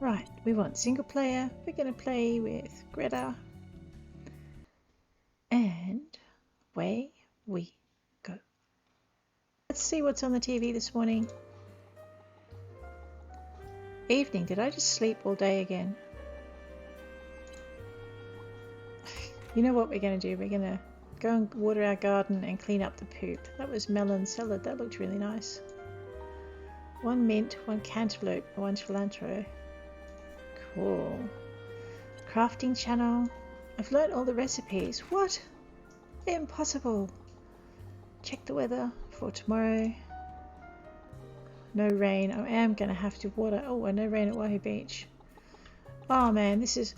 Right, we want single player. We're going to play with Gretha. And away we go. Let's see what's on the TV this morning. Evening. Did I just sleep all day again? You know what we're going to do? We're going to go and water our garden and clean up the poop. That was melon salad. That looked really nice. 1 mint, 1 cantaloupe, 1 cilantro. Cool. Crafting channel. I've learnt all the recipes. What? Impossible. Check the weather for tomorrow. No rain. I am going to have to water. Oh, and no rain at Wahoo Beach. Oh man, this is...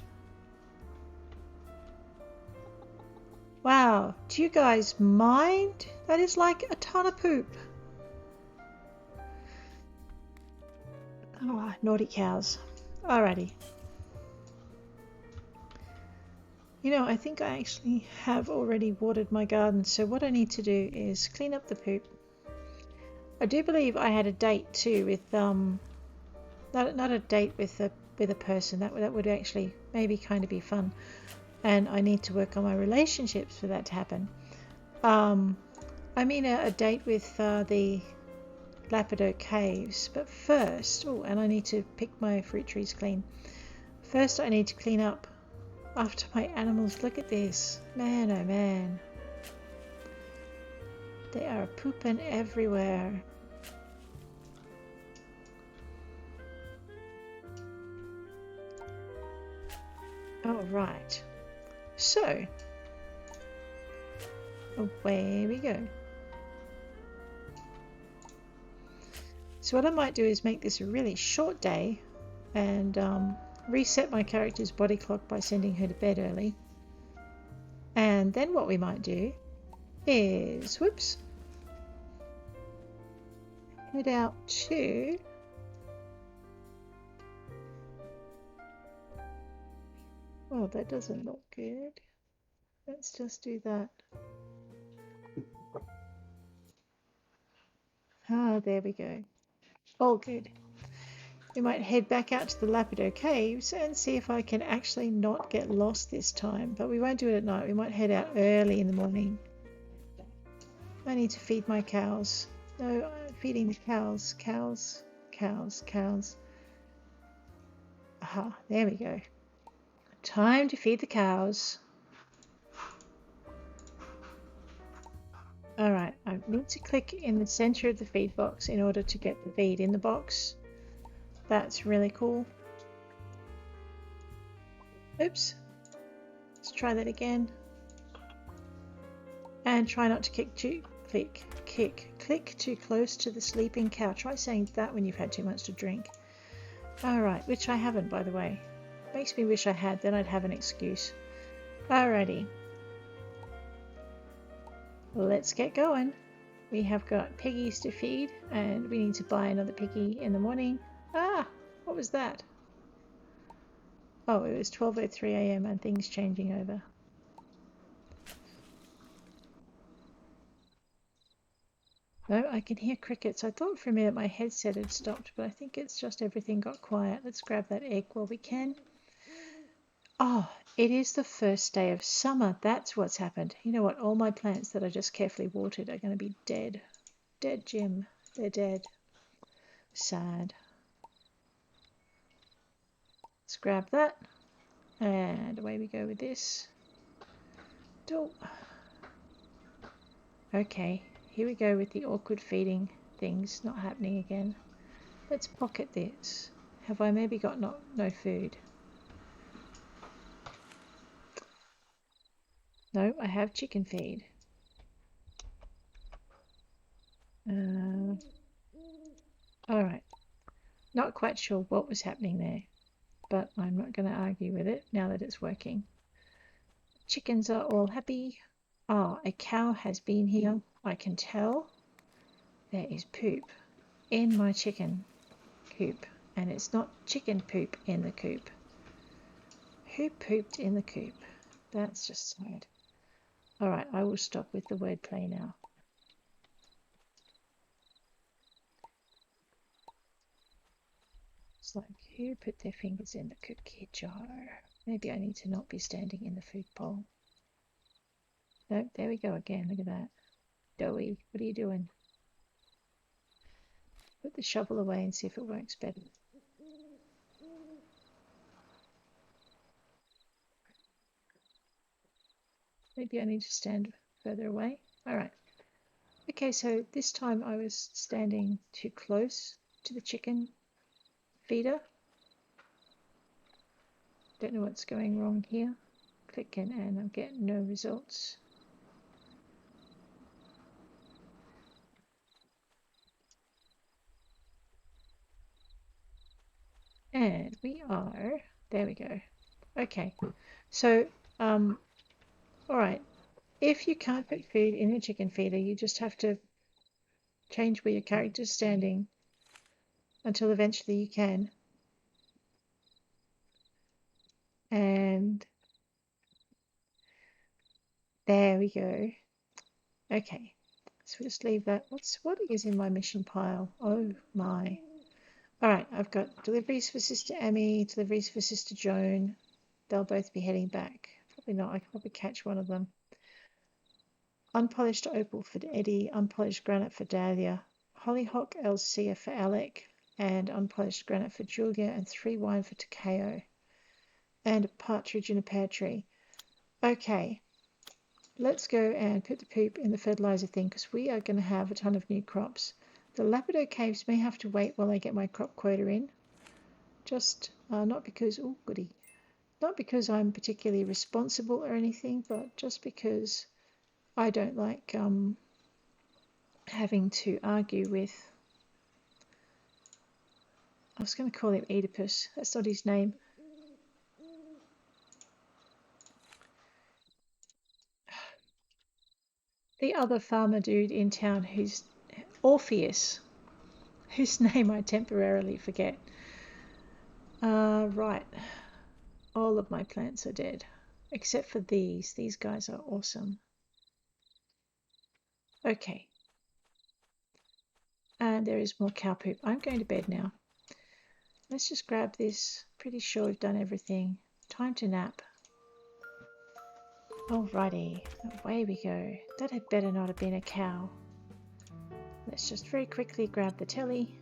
Wow. Do you guys mind? That is like a ton of poop. Oh, naughty cows. Alrighty. You know, I think I actually have already watered my garden, so what I need to do is clean up the poop. I do believe I had a date too with not a date with a person. That would actually maybe kind of be fun, and I need to work on my relationships for that to happen. I mean a date with the Lapidot Caves, but first, oh, and I need to pick my fruit trees clean. First, I need to clean up after my animals. Look at this, man, oh man, they are pooping everywhere. All right, so away we go. So what I might do is make this a really short day and reset my character's body clock by sending her to bed early. And then what we might do is, whoops, head out to well, that doesn't look good. Let's just do that. Ah, there we go. All good. We might head back out to the Lapidot Caves and see if I can actually not get lost this time. But we won't do it at night. We might head out early in the morning. I need to feed my cows. No, I'm feeding the cows. Cows, cows, cows. Aha, there we go. Time to feed the cows. Alright, I need to click in the center of the feed box in order to get the feed in the box. That's really cool. Oops. Let's try that again. And try not to click too close to the sleeping cow. Try saying that when you've had too much to drink. Alright, which I haven't, by the way. Makes me wish I had, then I'd have an excuse. Alrighty. Let's get going. We have got piggies to feed and we need to buy another piggy in the morning. Ah, what was that? Oh, it was 12:03 AM and things changing over. No, I can hear crickets. I thought for a minute my headset had stopped, but I think it's just everything got quiet. Let's grab that egg while we can. Oh, it is the first day of summer. That's what's happened. You know what? All my plants that I just carefully watered are going to be dead. Dead, Jim. They're dead. Sad. Let's grab that. And away we go with this. Oh. Okay, here we go with the awkward feeding things not happening again. Let's pocket this. Have I maybe got no food? No, I have chicken feed. Alright, not quite sure what was happening there, but I'm not going to argue with it now that it's working. Chickens are all happy. Ah, a cow has been here. I can tell. There is poop in my chicken coop, and it's not chicken poop in the coop. Who pooped in the coop? That's just sad. Alright, I will stop with the wordplay now. It's like, who put their fingers in the cookie jar? Maybe I need to not be standing in the food bowl. Nope, there we go again. Look at that. Doughy, what are you doing? Put the shovel away and see if it works better. Maybe I need to stand further away. All right. Okay, so this time I was standing too close to the chicken feeder. Don't know what's going wrong here. Clicking and I'm getting no results. And we are, there we go. Okay, so, all right. If you can't put food in your chicken feeder, you just have to change where your character's standing until eventually you can. And there we go. Okay, so we'll just leave that. What is in my mission pile? Oh my. All right, I've got deliveries for Sister Emmy, deliveries for Sister Joan. They'll both be heading back. Probably not. I can probably catch one of them. Unpolished opal for Eddie, unpolished granite for Dahlia, hollyhock Elsia for Alec, and unpolished granite for Julia, and 3 wine for Takeo, and a partridge in a pear tree. Okay, let's go and put the poop in the fertilizer thing because we are going to have a ton of new crops. The Lapidot Caves may have to wait while I get my crop quota in. Just not because, oh goody, not because I'm particularly responsible or anything, but just because I don't like having to argue with, I was going to call him Oedipus, that's not his name. The other farmer dude in town who's Orpheus, whose name I temporarily forget. Right, all of my plants are dead, except for these. These guys are awesome. Okay. And there is more cow poop. I'm going to bed now. Let's just grab this. Pretty sure we've done everything. Time to nap. Alrighty, away we go. That had better not have been a cow. Let's just very quickly grab the telly.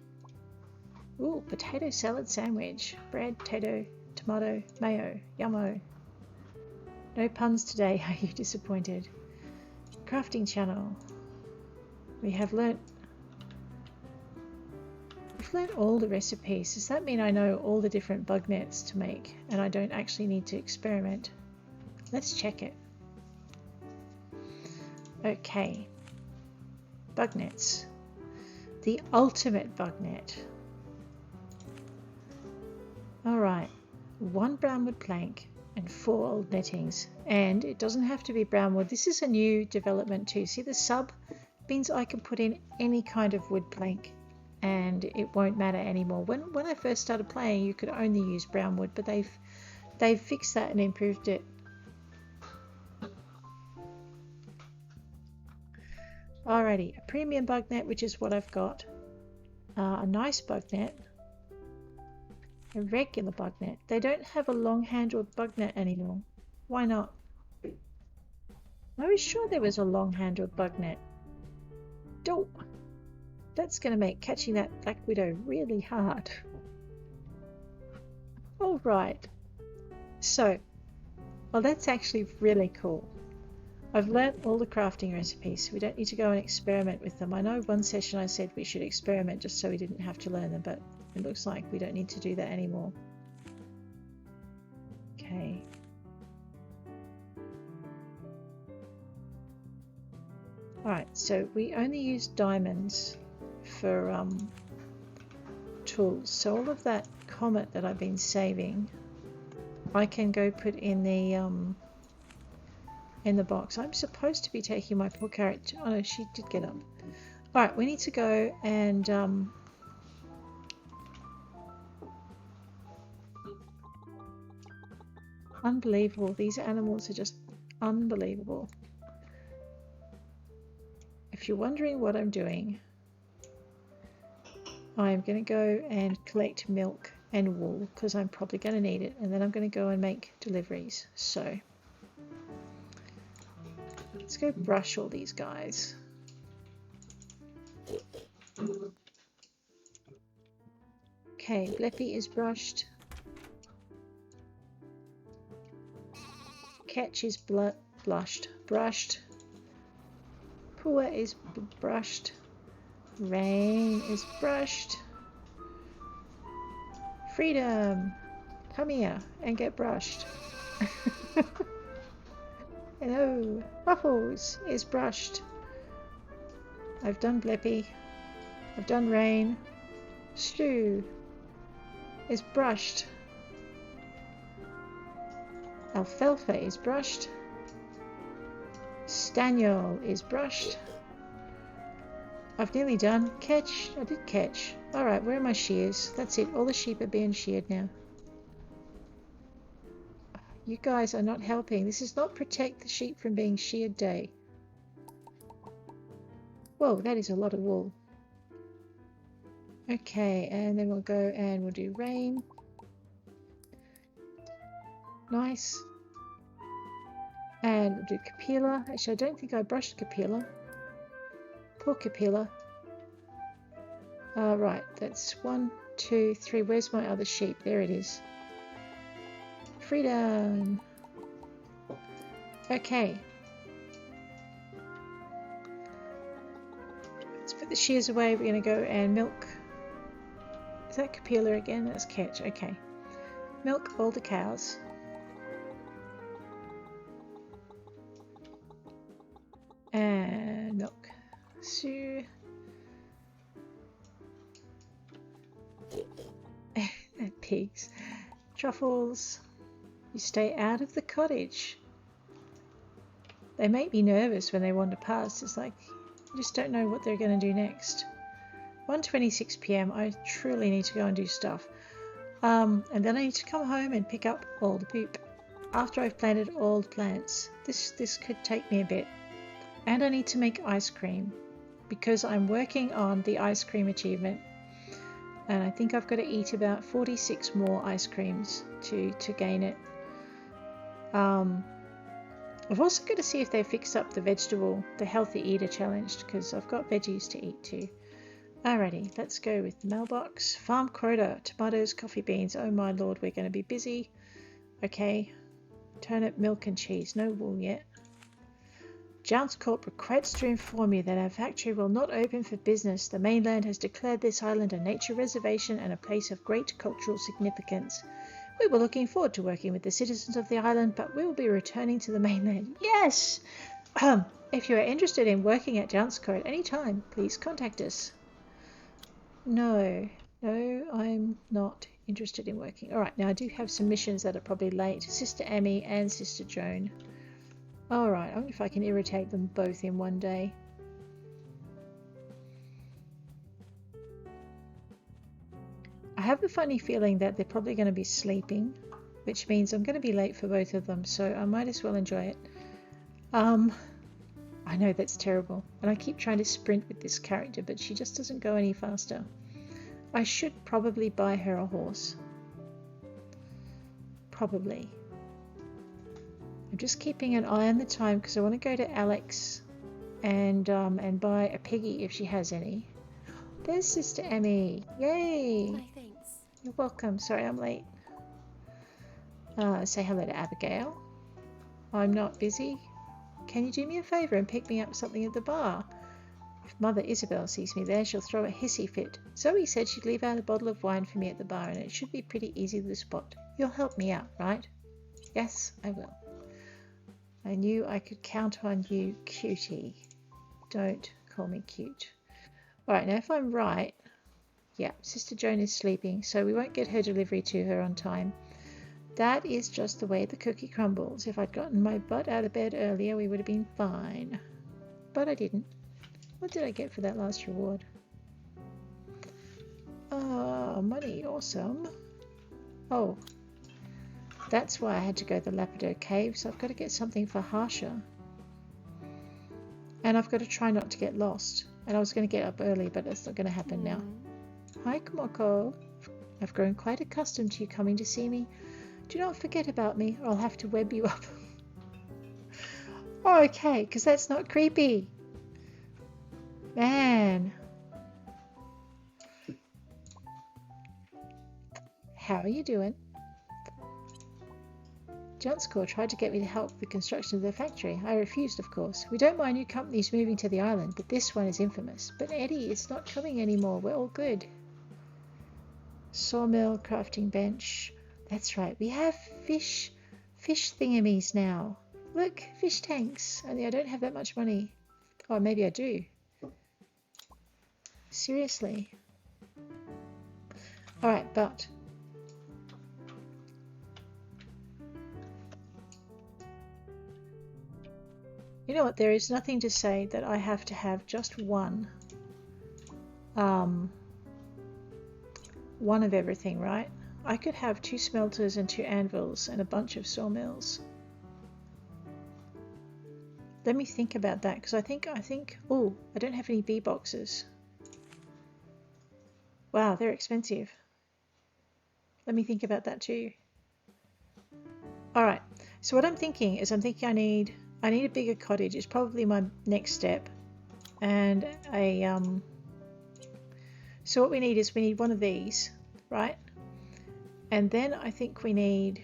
Ooh, potato salad sandwich. Bread, potato, tomato, mayo. Yummo. No puns today, are you disappointed? Crafting channel. We've learnt all the recipes. Does that mean I know all the different bug nets to make and I don't actually need to experiment? Let's check it. Okay. Bug nets. The ultimate bug net. Alright. 1 brownwood plank and 4 old nettings. And it doesn't have to be brownwood. This is a new development too. See the sub means I can put in any kind of wood plank and it won't matter anymore. When I first started playing, you could only use brown wood, but they've fixed that and improved it. Alrighty, a premium bug net, which is what I've got. A nice bug net. A regular bug net. They don't have a long-handled bug net anymore. Why not? I was sure there was a long-handled bug net. Dope. That's going to make catching that black widow really hard. Alright. So, well, that's actually really cool. I've learnt all the crafting recipes, so we don't need to go and experiment with them. I know one session I said we should experiment just so we didn't have to learn them, but it looks like we don't need to do that anymore. Okay. Alright, so we only use diamonds for tools. So all of that comet that I've been saving, I can go put in the box. I'm supposed to be taking my poor character. Oh no, she did get up. Alright, we need to go and unbelievable. These animals are just unbelievable. If you're wondering what I'm doing, I'm going to go and collect milk and wool because I'm probably going to need it, and then I'm going to go and make deliveries. So let's go brush all these guys. Okay, Bleppy is brushed. Catch is brushed. Pua is brushed. Rain is brushed. Freedom, come here and get brushed. Hello, Ruffles is brushed. I've done Bleppy. I've done Rain. Stew is brushed. Alfalfa is brushed. Staniel is brushed. I've nearly done. Catch. I did catch. Alright, where are my shears? That's it. All the sheep are being sheared now. You guys are not helping. This is not protect the sheep from being sheared day. Whoa, that is a lot of wool. Okay, and then we'll go and we'll do Rain. Nice. And we'll do Capilla. Actually, I don't think I brushed Capilla. Poor Capilla. Right, that's 1, 2, 3. Where's my other sheep? There it is. Freedom. Okay. Let's put the shears away. We're going to go and milk. Is that Capilla again? That's Catch. Okay. Milk all the cows. And milk. Sue. Pigs. Truffles. You stay out of the cottage. They make me nervous when they wander past. It's like you just don't know what they're going to do next. 1:26 p.m. I truly need to go and do stuff. And then I need to come home and pick up all the poop after I've planted all the plants. This could take me a bit. And I need to make ice cream because I'm working on the ice cream achievement. And I think I've got to eat about 46 more ice creams to gain it. I've also got to see if they fixed up the healthy eater challenge because I've got veggies to eat too. Alrighty, let's go with the mailbox. Farm quota, tomatoes, coffee beans. Oh my lord, we're going to be busy. Okay, turnip, milk and cheese. No wool yet. Jounce Corp regrets to inform you that our factory will not open for business. The mainland has declared this island a nature reservation and a place of great cultural significance. We were looking forward to working with the citizens of the island, but we will be returning to the mainland. Yes! If you are interested in working at Jounce Corp at any time, please contact us. No, I'm not interested in working. Alright, now I do have some missions that are probably late. Sister Amy and Sister Joan. Alright, I wonder if I can irritate them both in one day. I have a funny feeling that they're probably going to be sleeping, which means I'm going to be late for both of them, so I might as well enjoy it. I know that's terrible, and I keep trying to sprint with this character, but she just doesn't go any faster. I should probably buy her a horse. Probably. I'm just keeping an eye on the time because I want to go to Alex and buy a piggy if she has any. There's Sister Emmy. Yay! My thanks. You're welcome. Sorry I'm late. Say hello to Abigail. I'm not busy. Can you do me a favour and pick me up something at the bar? If Mother Isabel sees me there, she'll throw a hissy fit. Zoe said she'd leave out a bottle of wine for me at the bar, and it should be pretty easy to spot. You'll help me out, right? Yes, I will. I knew I could count on you, cutie. Don't call me cute. Alright, now if I'm right, yeah, Sister Joan is sleeping, so we won't get her delivery to her on time. That is just the way the cookie crumbles. If I'd gotten my butt out of bed earlier, we would have been fine. But I didn't. What did I get for that last reward? Money, awesome. Oh, that's why I had to go to the Lapidot Caves. I've got to get something for Harsha. And I've got to try not to get lost. And I was going to get up early, but that's not going to happen now. Hi, Komoko. I've grown quite accustomed to you coming to see me. Do not forget about me, or I'll have to web you up. Oh, okay, because that's not creepy. Man. How are you doing? Johnscore tried to get me to help with the construction of their factory. I refused, of course. We don't mind new companies moving to the island, but this one is infamous. But Eddie, it's not coming anymore. We're all good. Sawmill, crafting bench. That's right. We have fish thingamies now. Look, fish tanks. Only I don't have that much money. Oh, maybe I do. Seriously. Alright, but... you know what, there is nothing to say that I have to have just one of everything, right? I could have 2 smelters and 2 anvils and a bunch of sawmills. Let me think about that, because I think, oh, I don't have any bee boxes. Wow, they're expensive. Let me think about that too. Alright, so what I'm thinking is I need a bigger cottage. It's probably my next step. And so what we need one of these, right? And then I think we need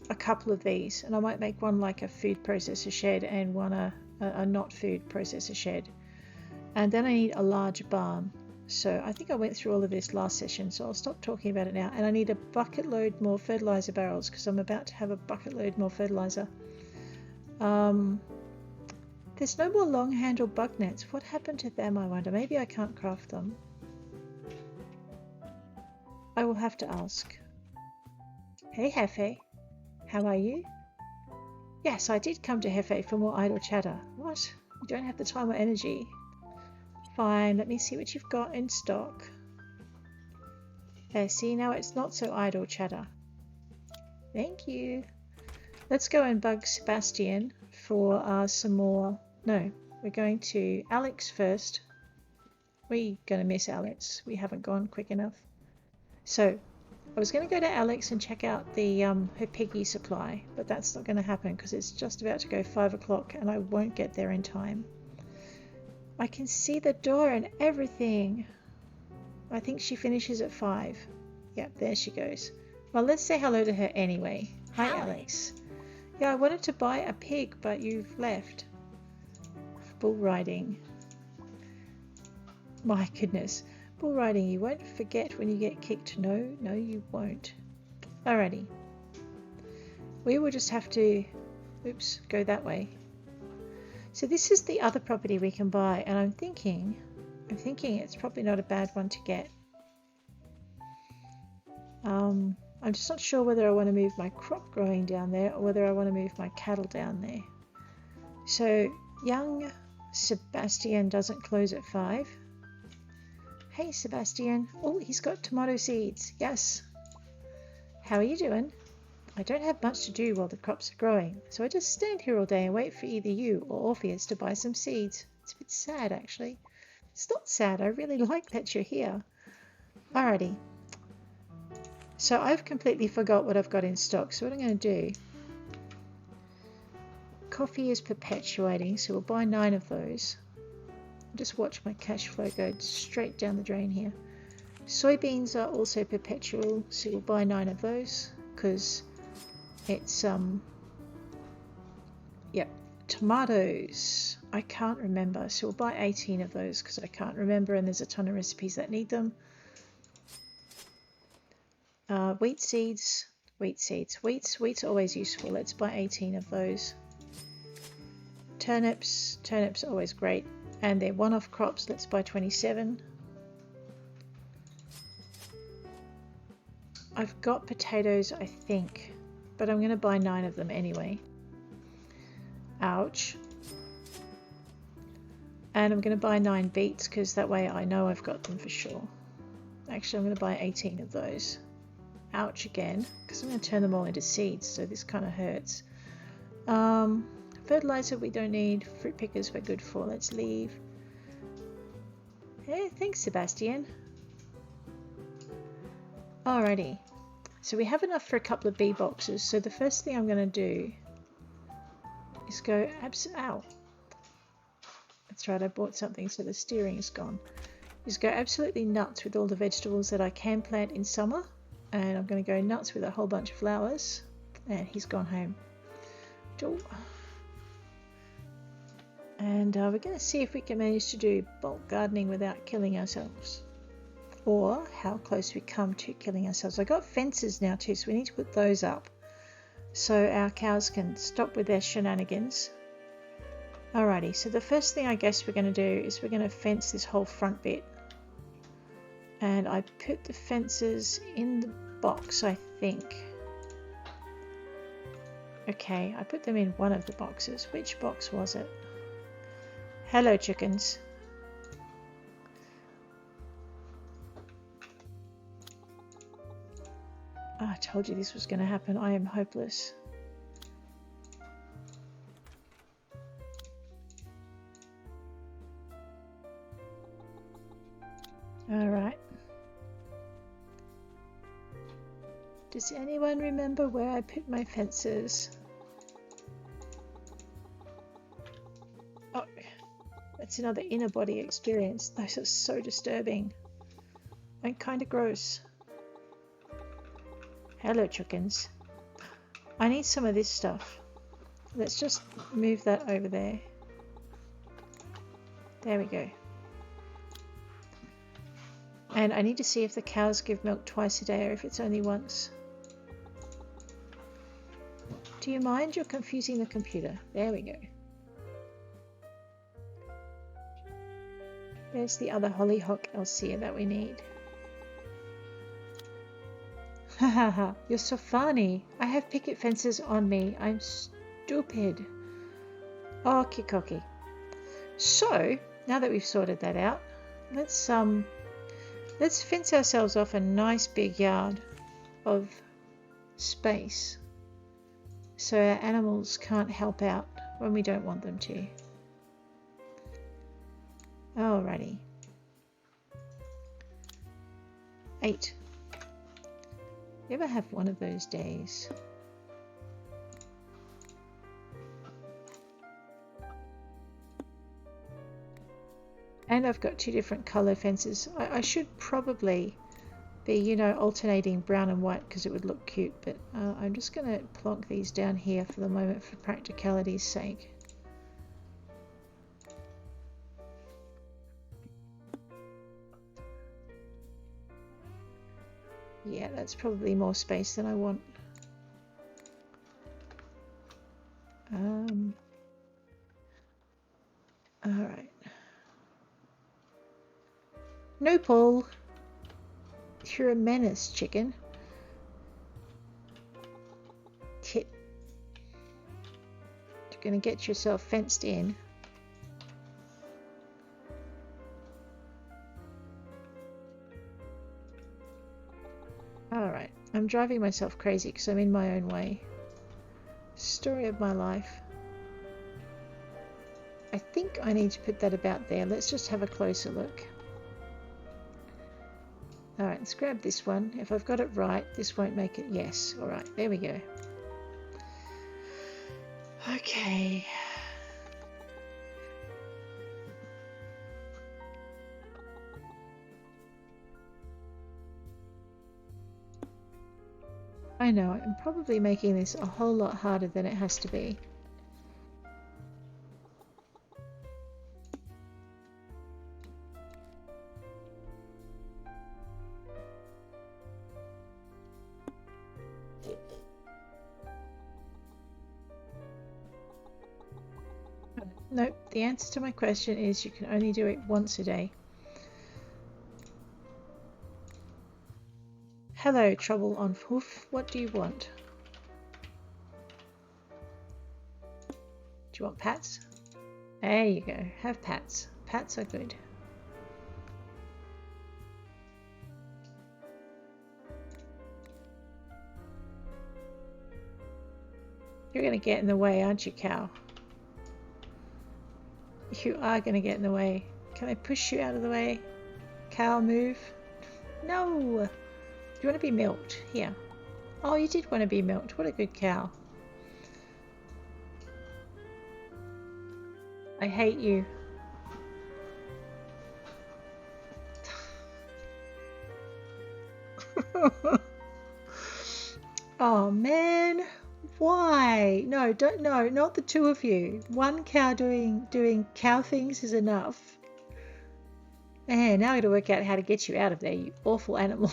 a couple of these, and I might make one like a food processor shed and one a not food processor shed. And then I need a large barn. So I think I went through all of this last session, so I'll stop talking about it now. And I need a bucket load more fertilizer barrels, because I'm about to have a bucket load more fertilizer. There's no more long-handled bug nets. What happened to them, I wonder? Maybe I can't craft them. I will have to ask. Hey, Hefe. How are you? Yes, I did come to Hefe for more idle chatter. What? You don't have the time or energy. Fine, let me see what you've got in stock. There, see, now it's not so idle chatter. Thank you. Let's go and bug Sebastian for some more. No, we're going to Alex first. We're going to miss Alex. We haven't gone quick enough. So, I was going to go to Alex and check out the her piggy supply, but that's not going to happen because it's just about to go 5 o'clock and I won't get there in time. I can see the door and everything. I think she finishes at 5. Yep, there she goes. Well, let's say hello to her anyway. Hi, Alex. Yeah, I wanted to buy a pig, but you've left. Bull riding. My goodness. Bull riding, you won't forget when you get kicked. No, you won't. Alrighty. We will just have to, oops, go that way. So this is the other property we can buy, and I'm thinking it's probably not a bad one to get. I'm just not sure whether I want to move my crop growing down there or whether I want to move my cattle down there. So young Sebastian doesn't close at 5. Hey Sebastian. Oh, he's got tomato seeds. Yes. How are you doing? I don't have much to do while the crops are growing, so I just stand here all day and wait for either you or Orpheus to buy some seeds. It's a bit sad, actually. It's not sad. I really like that you're here. Alrighty. So I've completely forgot what I've got in stock, so what I'm going to do... Coffee is perpetuating, so we'll buy 9 of those. Just watch my cash flow go straight down the drain here. Soybeans are also perpetual, so we'll buy 9 of those, because... it's yep, tomatoes I can't remember, so we'll buy 18 of those because I can't remember, and there's a ton of recipes that need them. Wheat's always useful. Let's buy 18 of those. Turnips are always great, and they're one-off crops. Let's buy 27. I've got potatoes, I think, but I'm going to buy 9 of them anyway. Ouch. And I'm going to buy 9 beets because that way I know I've got them for sure. Actually, I'm going to buy 18 of those. Ouch again, because I'm going to turn them all into seeds, so this kind of hurts. Fertilizer we don't need. Fruit pickers we're good for. Let's leave. Hey, thanks Sebastian. Alrighty, so we have enough for a couple of bee boxes. So the first thing I'm going to do is go ow. That's right, I bought something so the steering is gone. Is go absolutely nuts with all the vegetables that I can plant in summer, and I'm going to go nuts with a whole bunch of flowers. And he's gone home. And we're going to see if we can manage to do bulk gardening without killing ourselves, or how close we come to killing ourselves. I got fences now too, so we need to put those up so our cows can stop with their shenanigans. Alrighty, so the first thing I guess we're going to do is we're going to fence this whole front bit. And I put the fences in the box, I think. Okay, I put them in one of the boxes. Which box was it? Hello, chickens. Oh, I told you this was going to happen. I am hopeless. Alright. Does anyone remember where I put my fences? Oh, that's another inner body experience. Those are so disturbing and kind of gross. Hello, chickens. I need some of this stuff. Let's just move that over there. There we go. And I need to see if the cows give milk twice a day or if it's only once. Do you mind? You're confusing the computer. There we go. There's the other hollyhock Alcea that we need. Hahaha, you're so funny. I have picket fences on me. I'm stupid. Okie dokie. So, now that we've sorted that out, let's fence ourselves off a nice big yard of space so our animals can't help out when we don't want them to. Alrighty. 8. You ever have one of those days? And I've got 2 different colour fences. I should probably be, you know, alternating brown and white because it would look cute, but I'm just going to plonk these down here for the moment for practicality's sake. Yeah, that's probably more space than I want. Alright. No, Paul. You're a menace, chicken. You're going to get yourself fenced in. Alright, I'm driving myself crazy because I'm in my own way. Story of my life. I think I need to put that about there. Let's just have a closer look. Alright, let's grab this one. If I've got it right, this won't make it yes. Alright, there we go. Okay. I know, I'm probably making this a whole lot harder than it has to be. Nope, the answer to my question is you can only do it once a day. Hello, Trouble on Hoof. What do you want? Do you want pats? There you go. Have pats. Pats are good. You're going to get in the way, aren't you, cow? You are going to get in the way. Can I push you out of the way? Cow, move. No! you want to be milked? Here. Oh, you did want to be milked. What a good cow. I hate you. Oh man, why? No, don't. No, not the two of you. One cow doing cow things is enough. Man, now I got to work out how to get you out of there, you awful animal.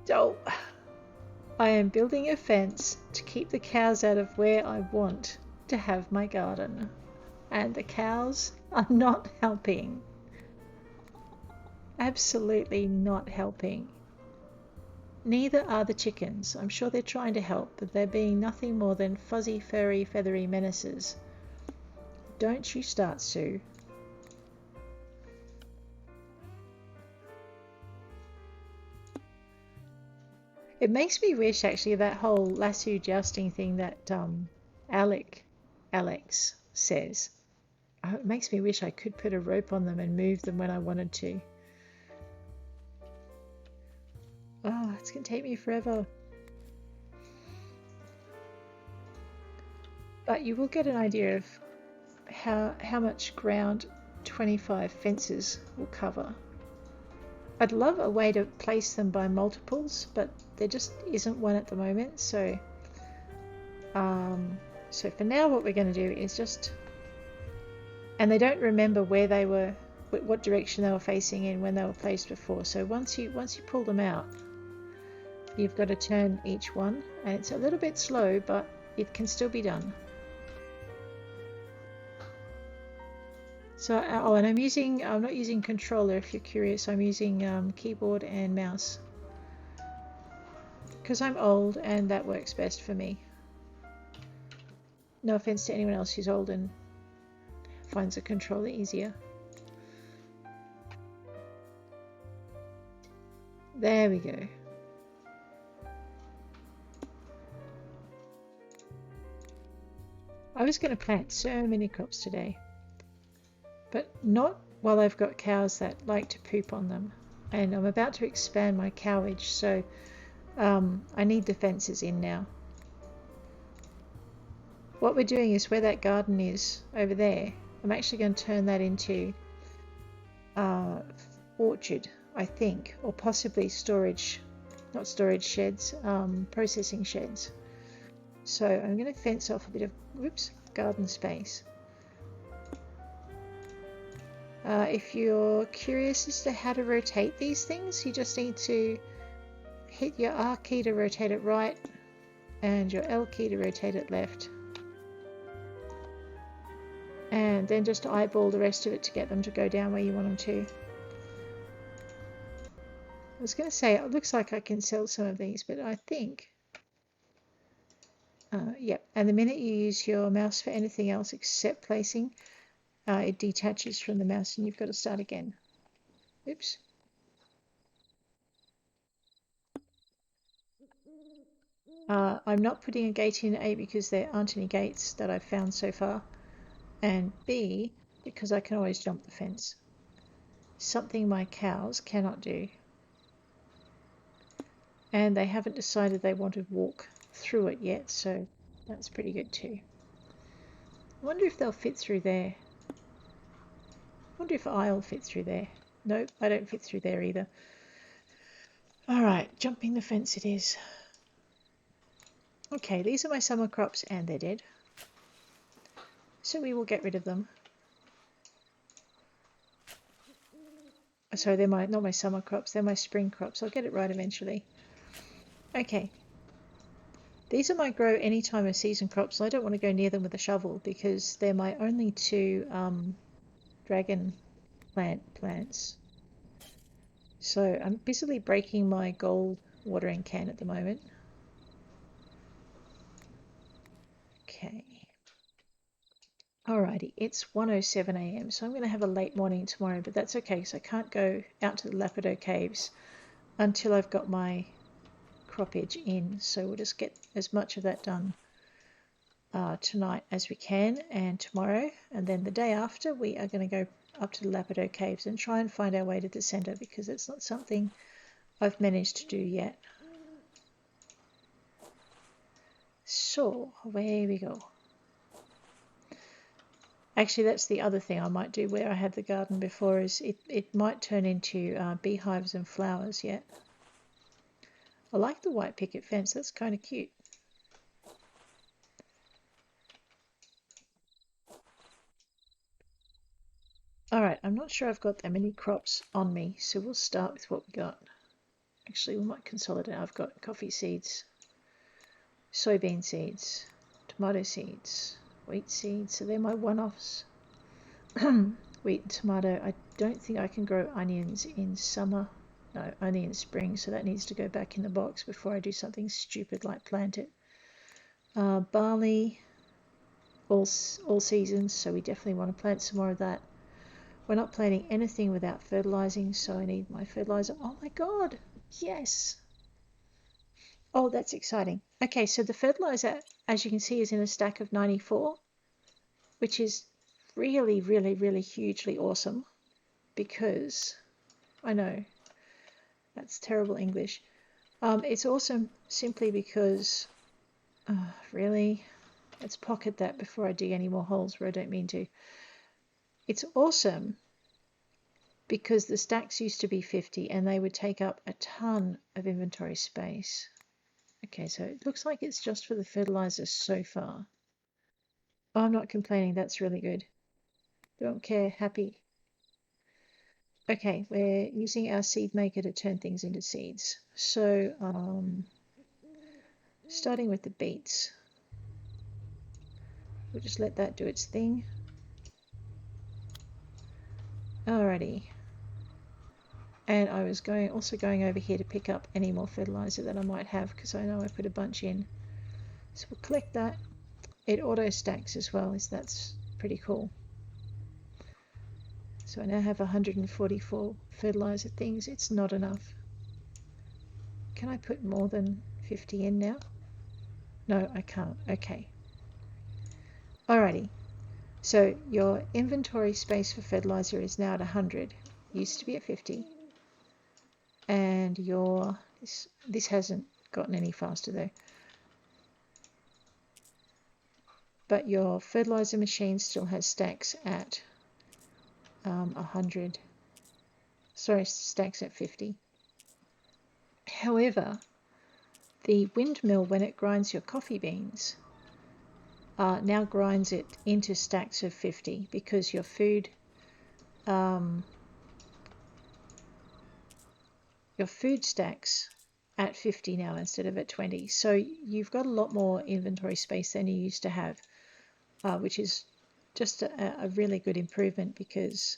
So, I am building a fence to keep the cows out of where I want to have my garden, and the cows are not helping. Absolutely not helping. Neither are the chickens. I'm sure they're trying to help, but they're being nothing more than fuzzy, furry, feathery menaces. Don't you start, Sue. It makes me wish, actually, that whole lasso jousting thing that Alex says. It makes me wish I could put a rope on them and move them when I wanted to. Oh, it's going to take me forever. But you will get an idea of how much ground 25 fences will cover. I'd love a way to place them by multiples, but there just isn't one at the moment. So for now, what we're going to do is just, and they don't remember where they were, what direction they were facing in when they were placed before. So once you pull them out, you've got to turn each one, and it's a little bit slow, but it can still be done. So, and I'm not using controller if you're curious. I'm using keyboard and mouse because I'm old and that works best for me. No offense to anyone else who's old and finds a controller easier. There we go. I was going to plant so many crops today, but not while I've got cows that like to poop on them. And I'm about to expand my cowage, so I need the fences in now. What we're doing is where that garden is over there, I'm actually going to turn that into orchard, I think, or possibly storage, not storage sheds, processing sheds. So I'm going to fence off a bit of garden space. If you're curious as to how to rotate these things, you just need to hit your R key to rotate it right and your L key to rotate it left. And then just eyeball the rest of it to get them to go down where you want them to. I was going to say, it looks like I can sell some of these, but I think... yep, and the minute you use your mouse for anything else except placing, it detaches from the mouse and you've got to start again. Oops. I'm not putting a gate in A because there aren't any gates that I've found so far, and B because I can always jump the fence. Something my cows cannot do. And they haven't decided they want to walk through it yet, so that's pretty good too. I wonder if they'll fit through there. I wonder if I'll fit through there. Nope, I don't fit through there either. Alright, jumping the fence it is. Okay, these are my summer crops and they're dead. So we will get rid of them. Sorry, they're not my summer crops, they're my spring crops. I'll get it right eventually. Okay. These are my grow any time of season crops, and I don't want to go near them with a shovel because they're my only two dragon plants. So I'm busily breaking my gold watering can at the moment. Okay. Alrighty, it's 1:07 a.m. so I'm going to have a late morning tomorrow, but that's okay because I can't go out to the Lapidot Caves until I've got my croppage in, so we'll just get as much of that done tonight as we can, and tomorrow, and then the day after we are going to go up to the Lapidot Caves and try and find our way to the centre, because it's not something I've managed to do yet. So away we go. Actually, that's the other thing I might do where I had the garden before, is it might turn into beehives and flowers yet. I like the white picket fence, that's kind of cute. Alright, I'm not sure I've got that many crops on me, so we'll start with what we got. Actually, we might consolidate. I've got coffee seeds, soybean seeds, tomato seeds, wheat seeds, so they're my one-offs. Wheat and tomato. I don't think I can grow onions in summer. No, only in spring, so that needs to go back in the box before I do something stupid like plant it. Barley, all seasons, so we definitely want to plant some more of that. We're not planting anything without fertilizing, so I need my fertilizer. Oh my god, yes! Oh, that's exciting. Okay, so the fertilizer, as you can see, is in a stack of 94, which is really, really, really hugely awesome, because, I know, that's terrible English. It's awesome simply because, really, let's pocket that before I dig any more holes where I don't mean to. It's awesome because the stacks used to be 50 and they would take up a ton of inventory space. Okay, so it looks like it's just for the fertilizer so far. Oh, I'm not complaining, that's really good. Don't care, happy. Okay, we're using our seed maker to turn things into seeds. So, starting with the beets. We'll just let that do its thing. Alrighty. And I was also going over here to pick up any more fertilizer that I might have, because I know I put a bunch in. So we'll collect that. It auto stacks as well, so that's pretty cool. So I now have 144 fertilizer things. It's not enough. Can I put more than 50 in now? No, I can't. Okay. Alrighty. So your inventory space for fertilizer is now at 100. Used to be at 50. And your this hasn't gotten any faster though. But your fertilizer machine still has stacks at 100. Sorry, stacks at 50. However, the windmill, when it grinds your coffee beans, now grinds it into stacks of 50, because your food stacks at 50 now instead of at 20. So you've got a lot more inventory space than you used to have, which is just a really good improvement, because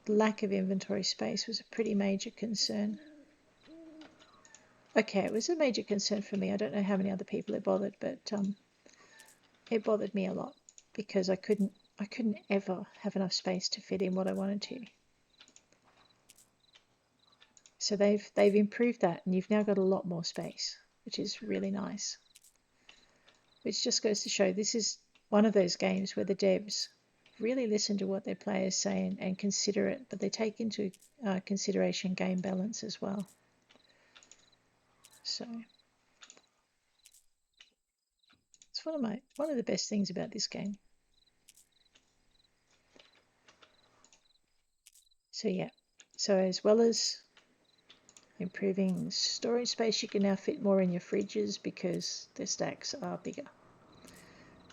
the lack of inventory space was a pretty major concern. Okay, it was a major concern for me. I don't know how many other people it bothered, but it bothered me a lot, because I couldn't ever have enough space to fit in what I wanted to. So they've improved that, and you've now got a lot more space, which is really nice. Which just goes to show this is one of those games where the devs really listen to what their players say and consider it, but they take into consideration game balance as well. So it's one of the best things about this game. So yeah, so as well as improving storage space, you can now fit more in your fridges because the stacks are bigger,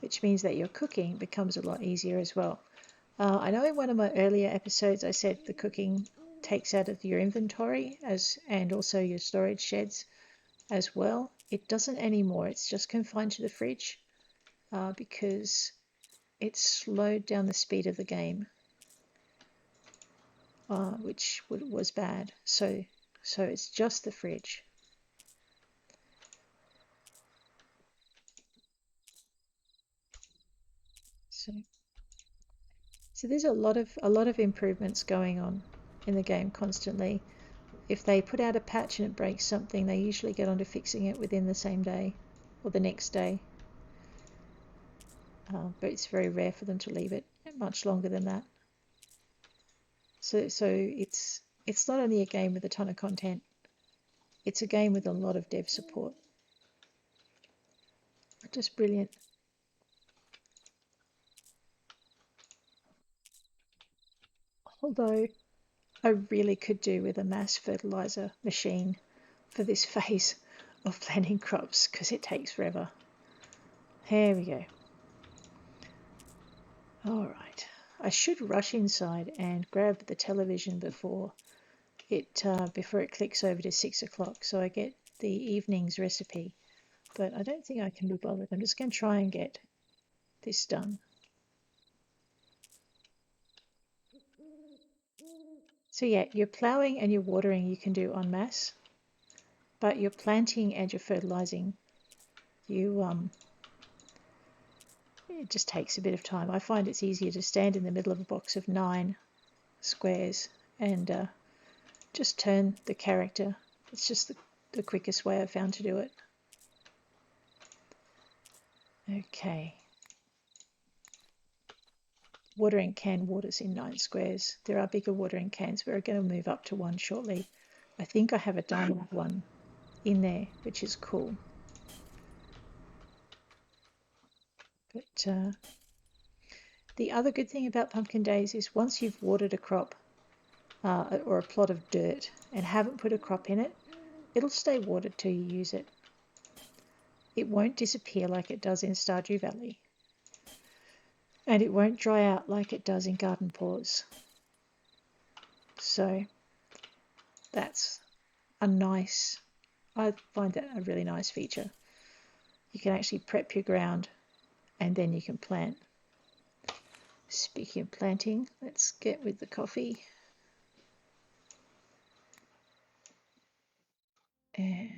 which means that your cooking becomes a lot easier as well. I know in one of my earlier episodes I said the cooking takes out of your inventory and also your storage sheds as well. It doesn't anymore. It's just confined to the fridge because it's slowed down the speed of the game, which was bad. So it's just the fridge. So there's a lot of improvements going on in the game constantly. If they put out a patch and it breaks something, they usually get onto fixing it within the same day or the next day. but it's very rare for them to leave it much longer than that. So it's not only a game with a ton of content, it's a game with a lot of dev support. Just brilliant. Although I really could do with a mass fertilizer machine for this phase of planting crops because it takes forever. Here we go. All right. I should rush inside and grab the television before it clicks over to 6 o'clock, so I get the evening's recipe. But I don't think I can be bothered. I'm just going to try and get this done. So yeah, your ploughing and your watering you can do en masse, but your planting and your fertilizing, it just takes a bit of time. I find it's easier to stand in the middle of a box of 9 squares and just turn the character. It's just the quickest way I've found to do it. Okay. Watering can waters in 9 squares. There are bigger watering cans. We're going to move up to 1 shortly. I think I have a diamond one in there, which is cool. But the other good thing about pumpkin days is once you've watered a crop or a plot of dirt and haven't put a crop in it, it'll stay watered till you use it. It won't disappear like it does in Stardew Valley. And it won't dry out like it does in Garden Paws. So that's I find that a really nice feature. You can actually prep your ground and then you can plant. Speaking of planting, let's get with the coffee. And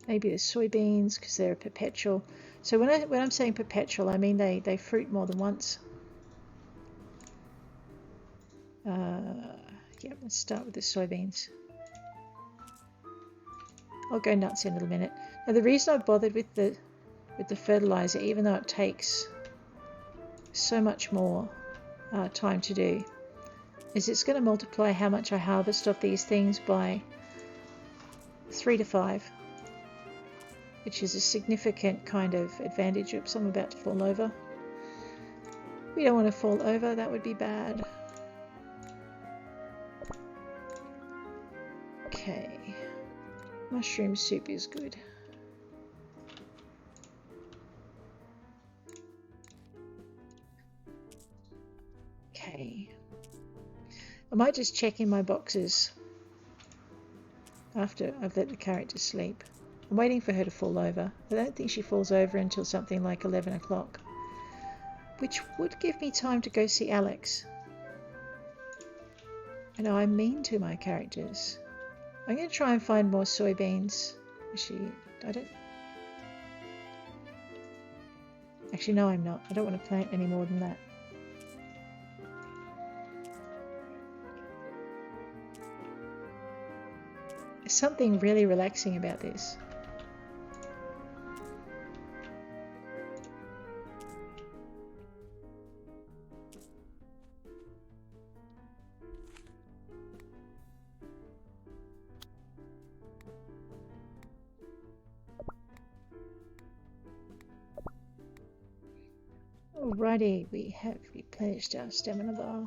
maybe the soybeans because they're perpetual. So when I'm saying perpetual, I mean they fruit more than once. Yeah, let's start with the soybeans. I'll go nuts in a little minute. Now the reason I bothered with the fertilizer, even though it takes so much more time to do, is it's going to multiply how much I harvest of these things by 3 to 5, which is a significant kind of advantage. Oops, I'm about to fall over. We don't want to fall over, that would be bad. Okay, mushroom soup is good. Okay, I might just check in my boxes after I've let the character sleep. I'm waiting for her to fall over. I don't think she falls over until something like 11 o'clock, which would give me time to go see Alex. I know I'm mean to my characters. I'm going to try and find more soybeans. Actually, no, I'm not. I don't want to plant any more than that. There's something really relaxing about this. Alrighty, we have replenished our stamina bar.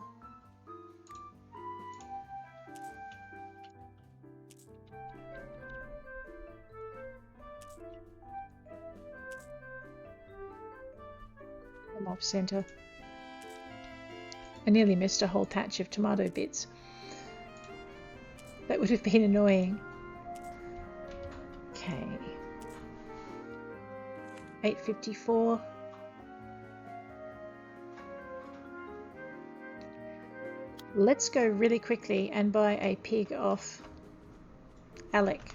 I'm off center. I nearly missed a whole patch of tomato bits. That would have been annoying. Okay. 8:54. Let's go really quickly and buy a pig off Alex.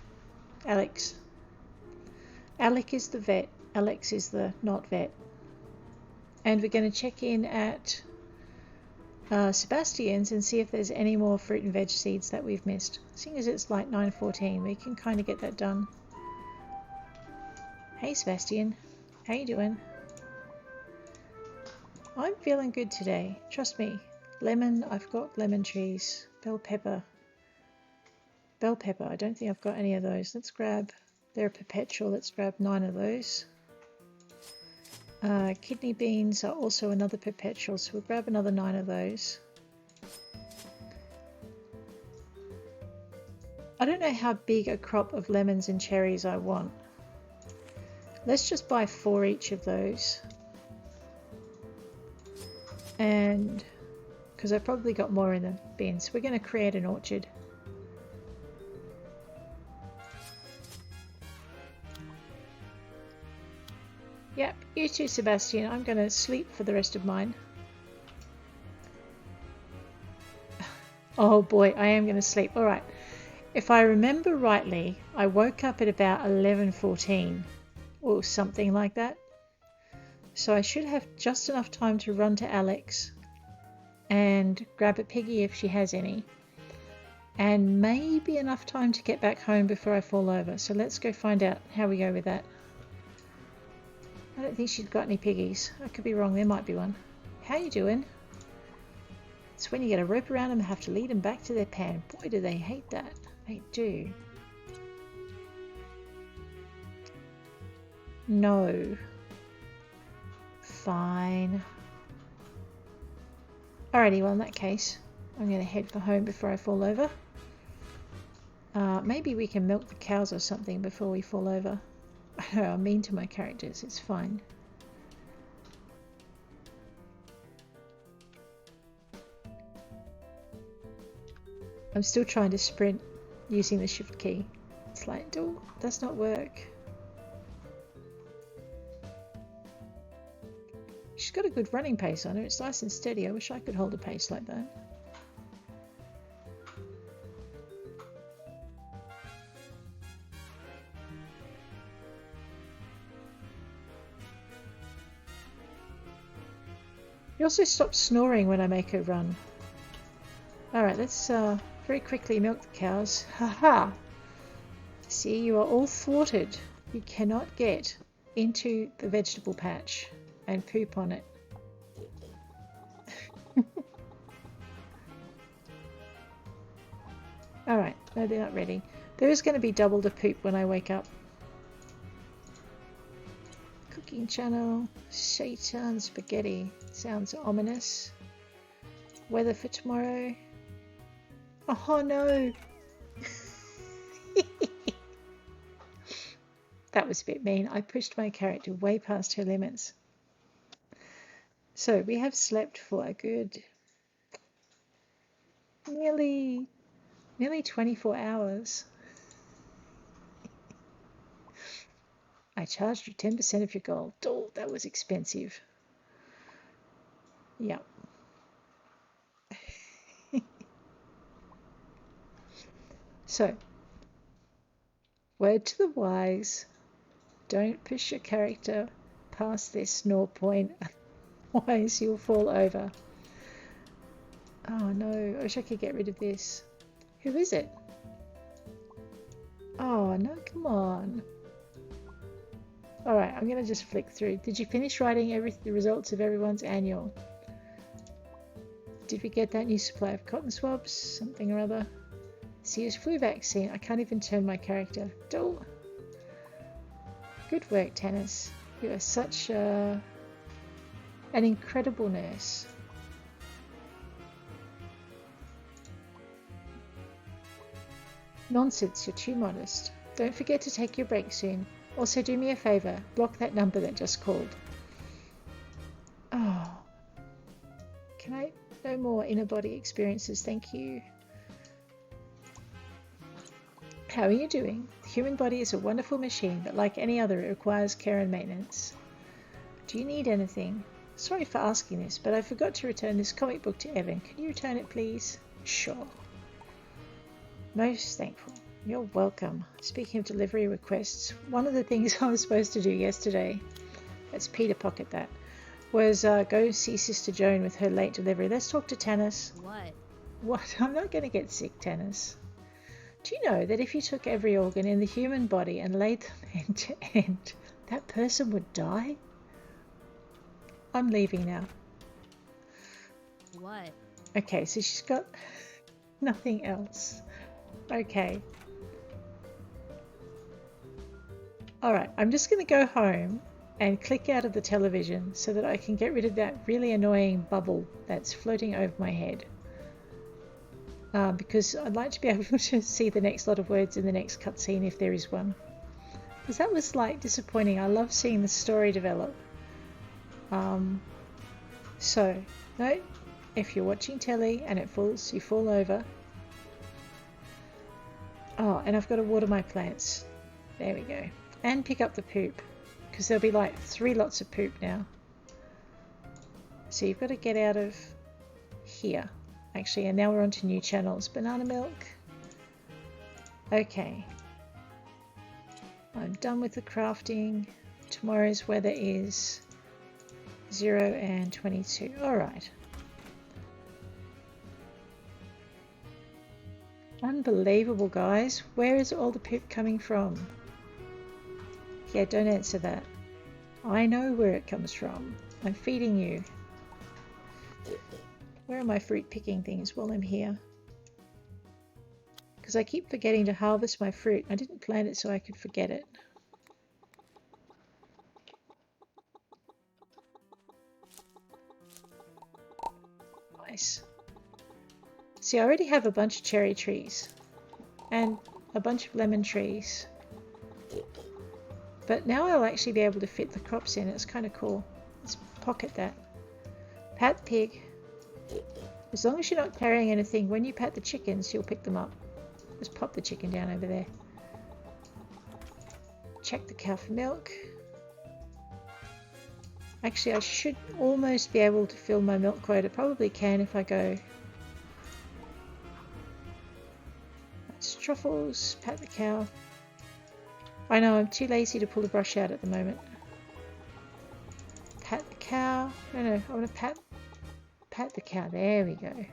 Alec is the vet. Alex is the not vet. And we're going to check in at Sebastian's and see if there's any more fruit and veg seeds that we've missed. Seeing as it's like 9:14, we can kind of get that done. Hey, Sebastian. How you doing? I'm feeling good today. Trust me. Lemon, I've got lemon trees. Bell pepper. Bell pepper, I don't think I've got any of those. Let's grab, they're a perpetual, let's grab 9 of those. Kidney beans are also another perpetual, so we'll grab another 9 of those. I don't know how big a crop of lemons and cherries I want. Let's just buy 4 each of those. And because I've probably got more in the bins, we're going to create an orchard. Yep, you too, Sebastian. I'm going to sleep for the rest of mine. Oh boy, I am going to sleep. All right. If I remember rightly, I woke up at about 11:14 or something like that. So I should have just enough time to run to Alex and grab a piggy if she has any. And maybe enough time to get back home before I fall over. So let's go find out how we go with that. I don't think she's got any piggies. I could be wrong, there might be one. How you doing? It's when you get a rope around them and have to lead them back to their pen. Boy, do they hate that. They do. No. Fine. Alrighty, well in that case, I'm going to head for home before I fall over. Maybe we can milk the cows or something before we fall over. I know, I'm mean to my characters, it's fine. I'm still trying to sprint using the shift key. It's like, oh, does not work. She's got a good running pace on her, it's nice and steady. I wish I could hold a pace like that. You also stop snoring when I make her run. Alright, let's very quickly milk the cows. Haha! See, you are all thwarted. You cannot get into the vegetable patch and poop on it. Alright, no, they're not ready. There is going to be double the poop when I wake up. Cooking channel, Seitan spaghetti. Sounds ominous. Weather for tomorrow. Oh no! That was a bit mean. I pushed my character way past her limits. So we have slept for a good nearly 24 hours. I charged you 10% of your gold. Oh, that was expensive. Yep. So, word to the wise, don't push your character past this snore point, otherwise you'll fall over. Oh no, I wish I could get rid of this. Who is it? Oh no, come on. Alright, I'm going to just flick through. Did you finish writing the results of everyone's annual? Did we get that new supply of cotton swabs? Something or other? Sears flu vaccine. I can't even turn my character. Oh. Good work, Tannis. You are such an incredible nurse. Nonsense, you're too modest. Don't forget to take your break soon. Also, do me a favour. Block that number that just called. Oh. Can I? No more inner body experiences, thank you. How are you doing? The human body is a wonderful machine, but like any other, it requires care and maintenance. Do you need anything? Sorry for asking this, but I forgot to return this comic book to Evan. Can you return it, please? Sure. Most thankful. You're welcome. Speaking of delivery requests, one of the things I was supposed to do yesterday, let's Peter pocket that, was go see Sister Joan with her late delivery. Let's talk to Tannis. What? What? I'm not going to get sick, Tannis. Do you know that if you took every organ in the human body and laid them end to end, That person would die? I'm leaving now. What? Okay, so she's got nothing else. Okay. Alright, I'm just going to go home and click out of the television so that I can get rid of that really annoying bubble that's floating over my head. Because I'd like to be able to see the next lot of words in the next cutscene if there is one. Because that was like disappointing. I love seeing the story develop. So, no, if you're watching telly and you fall over. Oh, and I've got to water my plants. There we go. And pick up the poop. Because there'll be like 3 lots of poop now. So you've got to get out of here. Actually, and now we're on to new channels. Banana milk. Okay. I'm done with the crafting. Tomorrow's weather is 0 and 22. Alright. Unbelievable, guys. Where is all the poop coming from? Yeah, don't answer that. I know where it comes from. I'm feeding you. Where are my fruit picking things while I'm here? Because I keep forgetting to harvest my fruit. I didn't plant it so I could forget it. Nice. See, I already have a bunch of cherry trees and a bunch of lemon trees. But now I'll actually be able to fit the crops in. It's kind of cool. Let's pocket that. Pat pig. As long as you're not carrying anything, when you pat the chickens, you'll pick them up. Just pop the chicken down over there. Check the cow for milk. Actually, I should almost be able to fill my milk quota. Probably can if I go. That's truffles. Pat the cow. I know, I'm too lazy to pull the brush out at the moment. Pat the cow. No, I want to pat the cow. There we go.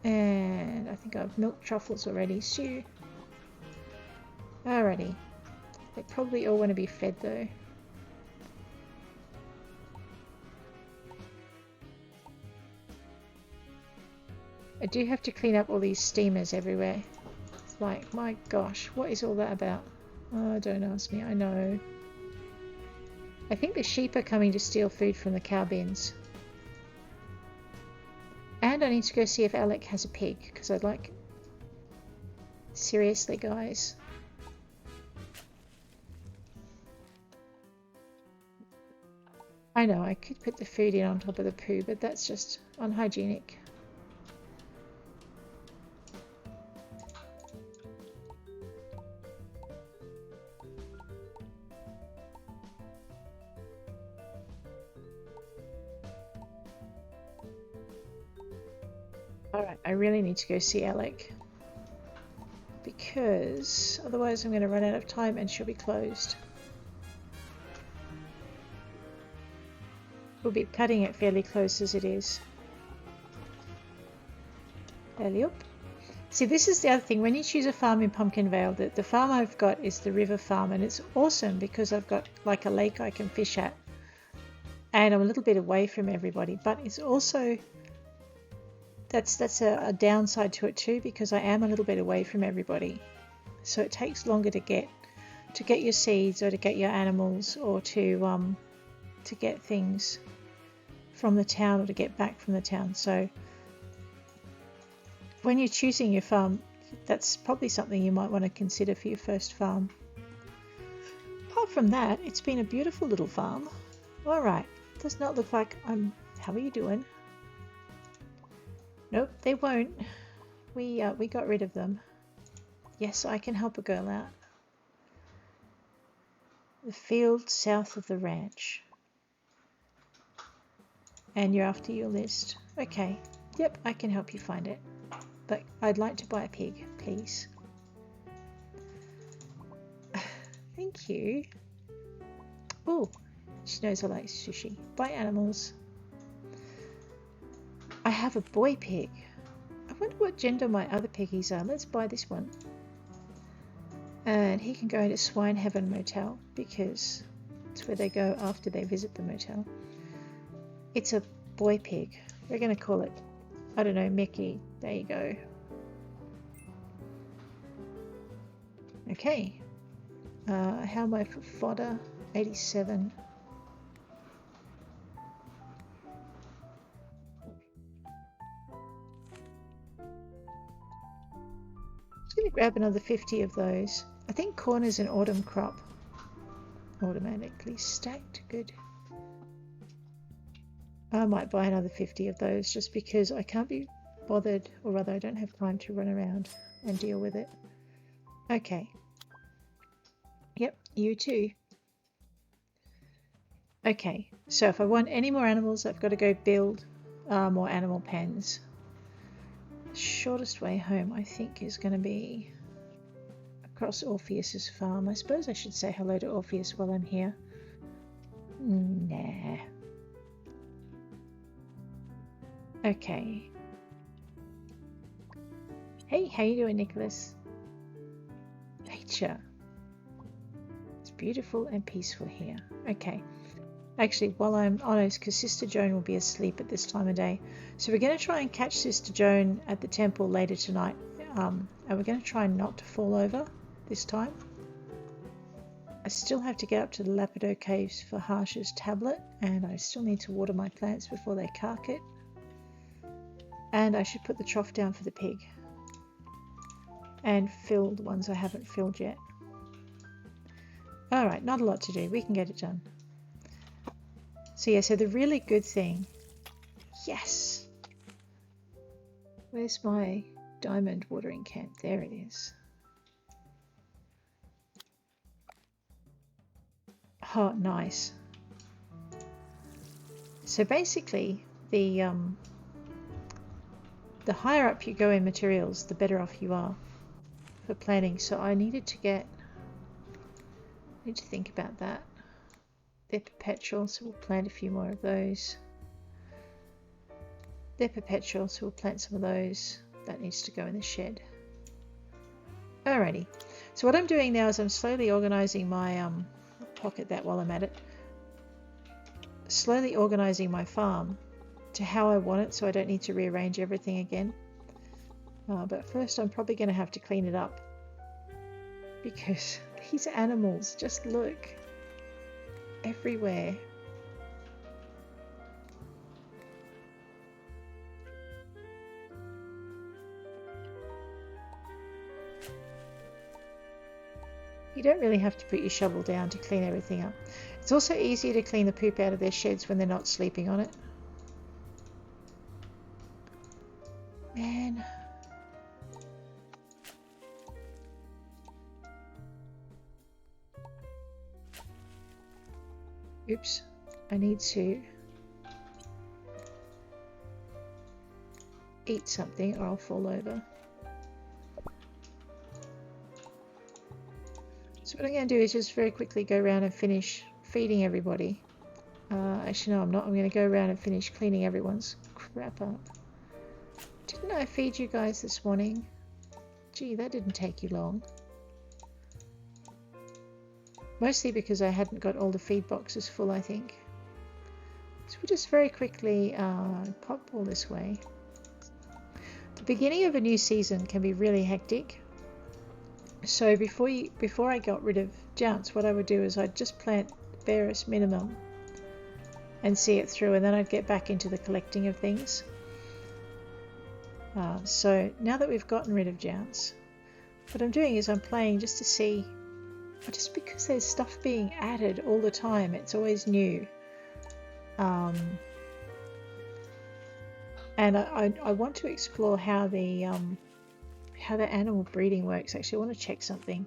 And I think I've milked truffles already. Stew. Alrighty. They probably all want to be fed though. I do have to clean up all these steamers everywhere. It's like, my gosh, what is all that about? Oh, don't ask me, I know. I think the sheep are coming to steal food from the cow bins. And I need to go see if Alec has a pig, because I'd like... Seriously, guys. I know, I could put the food in on top of the poo, but that's just unhygienic. Alright, I really need to go see Alec. Because otherwise I'm going to run out of time and she'll be closed. We'll be cutting it fairly close as it is. Fairly up. See, this is the other thing. When you choose a farm in Pumpkin Vale, the farm I've got is the river farm, and it's awesome because I've got like a lake I can fish at. And I'm a little bit away from everybody, but it's also... That's a downside to it too, because I am a little bit away from everybody. So it takes longer to get your seeds or to get your animals or to get things from the town or to get back from the town. So when you're choosing your farm, that's probably something you might want to consider for your first farm. Apart from that, it's been a beautiful little farm. Alright, does not look like I'm... How are you doing? Nope, they won't. We got rid of them. Yes, I can help a girl out. The field south of the ranch. And you're after your list. Okay. Yep, I can help you find it. But I'd like to buy a pig, please. Thank you. Oh, she knows I like sushi. Buy animals. I have a boy pig. I wonder what gender my other piggies are. Let's buy this one. And he can go into Swine Heaven Motel because it's where they go after they visit the motel. It's a boy pig. We're going to call it, I don't know, Mickey. There you go. Okay. How am I for fodder? 87. I'm going to grab another 50 of those. I think corn is an autumn crop. Automatically stacked. Good. I might buy another 50 of those just because I can't be bothered, or rather I don't have time to run around and deal with it. Okay. Yep, you too. Okay, so if I want any more animals, I've got to go build more animal pens. The shortest way home, I think, is going to be across Orpheus's farm. I suppose I should say hello to Orpheus while I'm here. Nah. Okay. Hey, how you doing, Nicholas? Nature. It's beautiful and peaceful here. Okay. Actually, while I'm honest, because Sister Joan will be asleep at this time of day, so we're going to try and catch Sister Joan at the temple later tonight, and we're going to try not to fall over this time. I still have to get up to the Lapidot Caves for Harsh's tablet, and I still need to water my plants before they cark it. And I should put the trough down for the pig. And fill the ones I haven't filled yet. Alright, not a lot to do. We can get it done. So yeah, so the really good thing... Yes! Where's my diamond watering can? There it is. Oh, nice. So basically, the higher up you go in materials, the better off you are for planting. So I need to think about that. They're perpetual, so we'll plant a few more of those. They're perpetual, so we'll plant some of those. That needs to go in the shed. Alrighty. So what I'm doing now is I'm slowly organising my pocket that while I'm at it. Slowly organising my farm to how I want it, so I don't need to rearrange everything again. But first I'm probably going to have to clean it up because these animals, just look everywhere. You don't really have to put your shovel down to clean everything up. It's also easier to clean the poop out of their sheds when they're not sleeping on it. Man. Oops. I need to eat something or I'll fall over. So what I'm going to do is just very quickly go around and finish feeding everybody. Actually no, I'm not. I'm going to go around and finish cleaning everyone's crap up. Didn't I feed you guys this morning? Gee, that didn't take you long. Mostly because I hadn't got all the feed boxes full, I think. So we'll just very quickly pop all this way. The beginning of a new season can be really hectic. So before I got rid of Jounce, what I would do is I'd just plant barest minimum and see it through, and then I'd get back into the collecting of things. So now that we've gotten rid of Jounce, what I'm doing is I'm playing just to see, just because there's stuff being added all the time, it's always new. And I want to explore how the animal breeding works. Actually, I want to check something.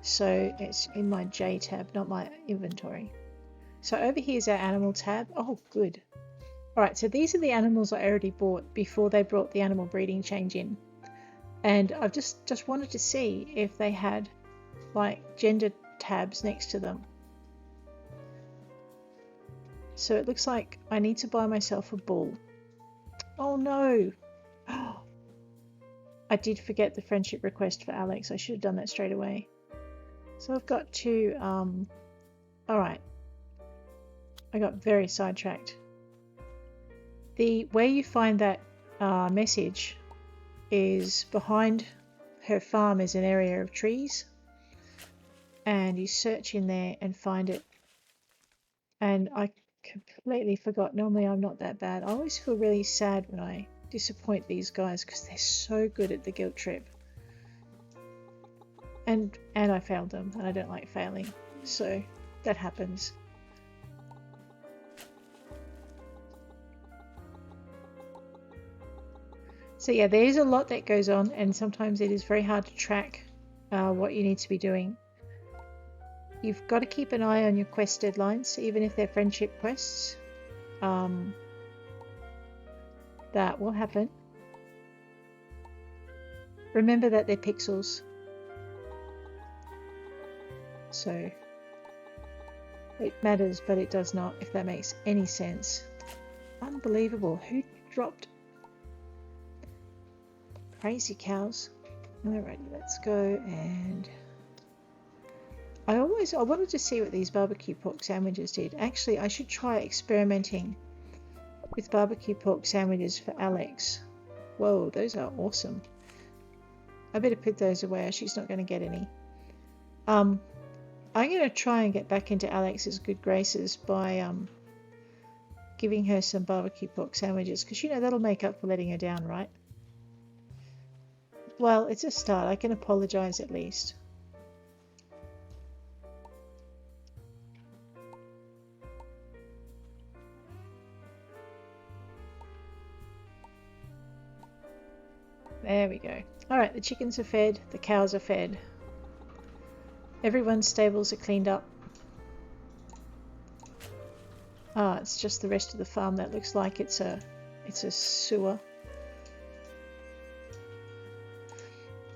So it's in my J tab, not my inventory. So over here is our animal tab. Oh, good. Alright, so these are the animals I already bought before they brought the animal breeding change in. And I've just wanted to see if they had like gender tabs next to them. So it looks like I need to buy myself a bull. Oh no! I did forget the friendship request for Alex. I should have done that straight away. So I've got to, alright, I got very sidetracked. Where you find that message is behind her farm is an area of trees, and you search in there and find it. And I completely forgot. Normally I'm not that bad. I always feel really sad when I disappoint these guys because they're so good at the guilt trip. And I failed them, and I don't like failing, so that happens. So yeah, there is a lot that goes on, and sometimes it is very hard to track what you need to be doing. You've got to keep an eye on your quest deadlines, even if they're friendship quests. That will happen. Remember that they're pixels. So it matters, but it does not, if that makes any sense. Unbelievable. Who dropped? Crazy cows. Alrighty, let's go. And I wanted to see what these barbecue pork sandwiches did. Actually, I should try experimenting with barbecue pork sandwiches for Alex. Whoa, those are awesome. I better put those away, or she's not going to get any. I'm going to try and get back into Alex's good graces by giving her some barbecue pork sandwiches, because you know that'll make up for letting her down, right? Well, it's a start. I can apologize at least. There we go. Alright, the chickens are fed, the cows are fed. Everyone's stables are cleaned up. Ah, it's just the rest of the farm that looks like it's a sewer.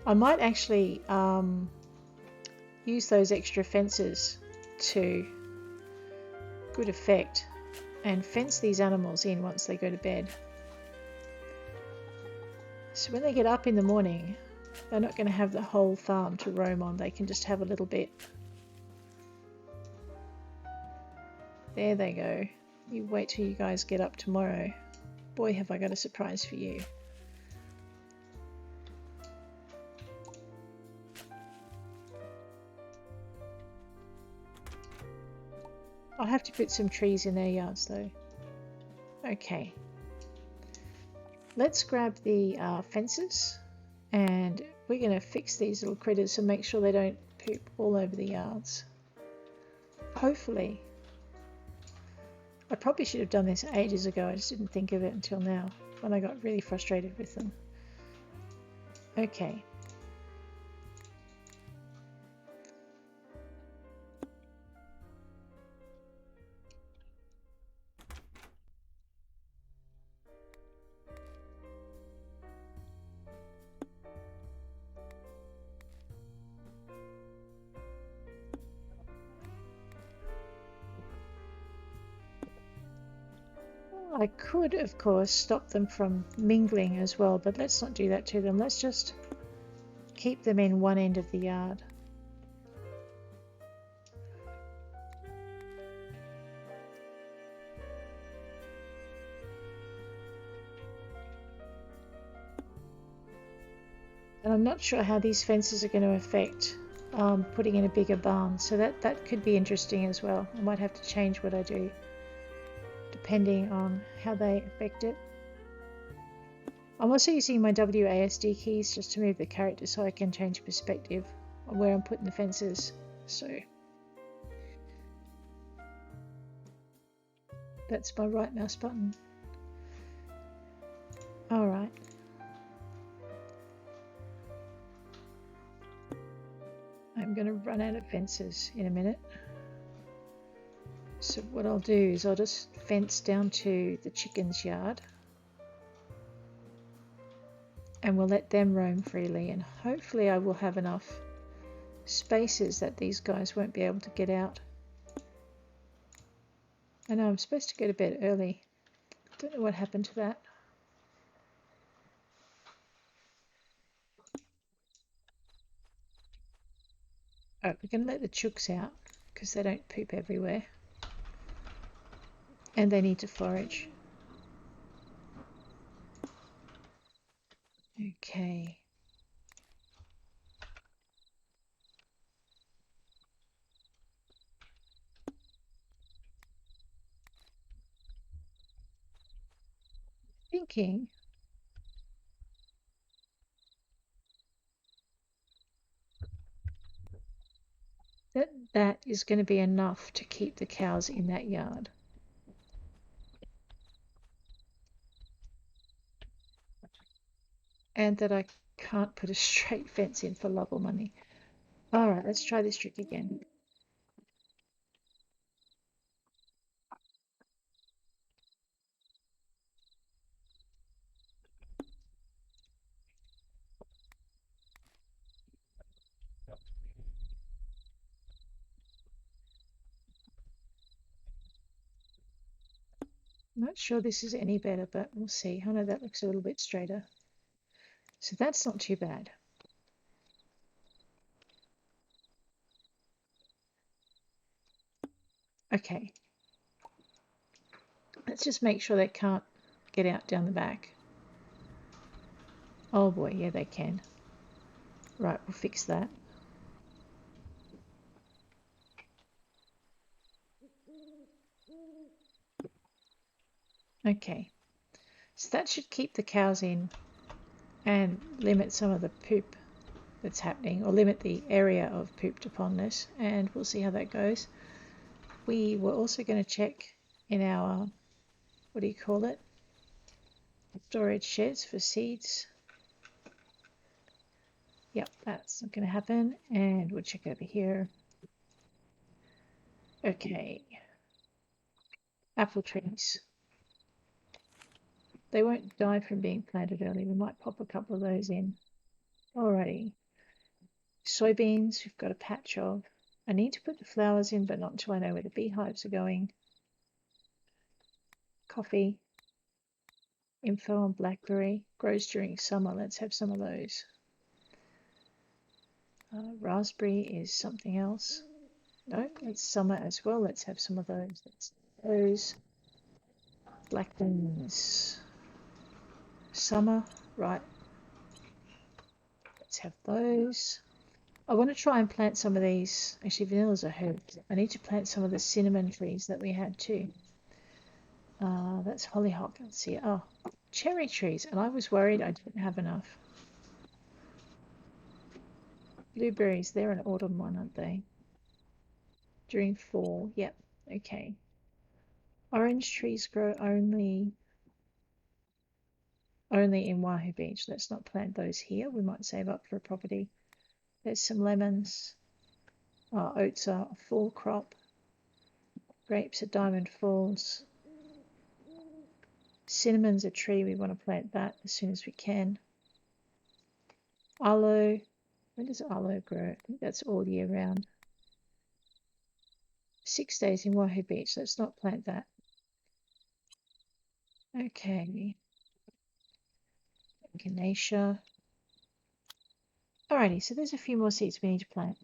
I might actually use those extra fences to good effect and fence these animals in once they go to bed. So when they get up in the morning, they're not going to have the whole farm to roam on. They can just have a little bit. There they go. You wait till you guys get up tomorrow. Boy, have I got a surprise for you. I'll have to put some trees in their yards though. Okay. Let's grab the fences, and we're going to fix these little critters and make sure they don't poop all over the yards. Hopefully. I probably should have done this ages ago. I just didn't think of it until now, when I got really frustrated with them. Okay. I could, of course, stop them from mingling as well, but let's not do that to them. Let's just keep them in one end of the yard. And I'm not sure how these fences are going to affect putting in a bigger barn, so that could be interesting as well. I might have to change what I do depending on how they affect it. I'm also using my WASD keys just to move the character so I can change perspective on where I'm putting the fences. So that's my right mouse button. Alright. I'm going to run out of fences in a minute. So what I'll do is I'll just fence down to the chicken's yard, and we'll let them roam freely, and hopefully I will have enough spaces that these guys won't be able to get out. I know I'm supposed to go to bed early. Don't know what happened to that. Oh, we're going to let the chooks out because they don't poop everywhere. And they need to forage. Okay. Thinking that that is going to be enough to keep the cows in that yard. And that I can't put a straight fence in for love or money. All right, let's try this trick again. I'm not sure this is any better, but we'll see. I know that looks a little bit straighter. So that's not too bad. Okay. Let's just make sure they can't get out down the back. Oh boy, yeah, they can. Right, we'll fix that. Okay. So that should keep the cows in and limit some of the poop that's happening, or limit the area of pooped uponness, and we'll see how that goes. We were also going to check in our, what do you call it, storage sheds for seeds. Yep, that's not going to happen. And we'll check over here. Okay. Apple trees. They won't die from being planted early. We might pop a couple of those in. Alrighty. Soybeans, we've got a patch of. I need to put the flowers in, but not until I know where the beehives are going. Coffee. Info on blackberry. Grows during summer. Let's have some of those. Raspberry is something else. No, it's summer as well. Let's have some of those. Those. Blackberries. Summer. Right. Let's have those. I want to try and plant some of these. Actually, vanilla's a herb. I need to plant some of the cinnamon trees that we had too. That's hollyhock. Let's see. Oh, cherry trees. And I was worried I didn't have enough. Blueberries. They're an autumn one, aren't they? During fall. Yep. Okay. Orange trees grow only in Wahoo Beach. Let's not plant those here. We might save up for a property. There's some lemons. Oats are a fall crop. Grapes at Diamond Falls. Cinnamon's a tree. We want to plant that as soon as we can. Aloe. When does aloe grow? I think that's all year round. 6 days in Wahoo Beach. Let's not plant that. Okay. Echinacea. Alrighty, so there's a few more seeds we need to plant.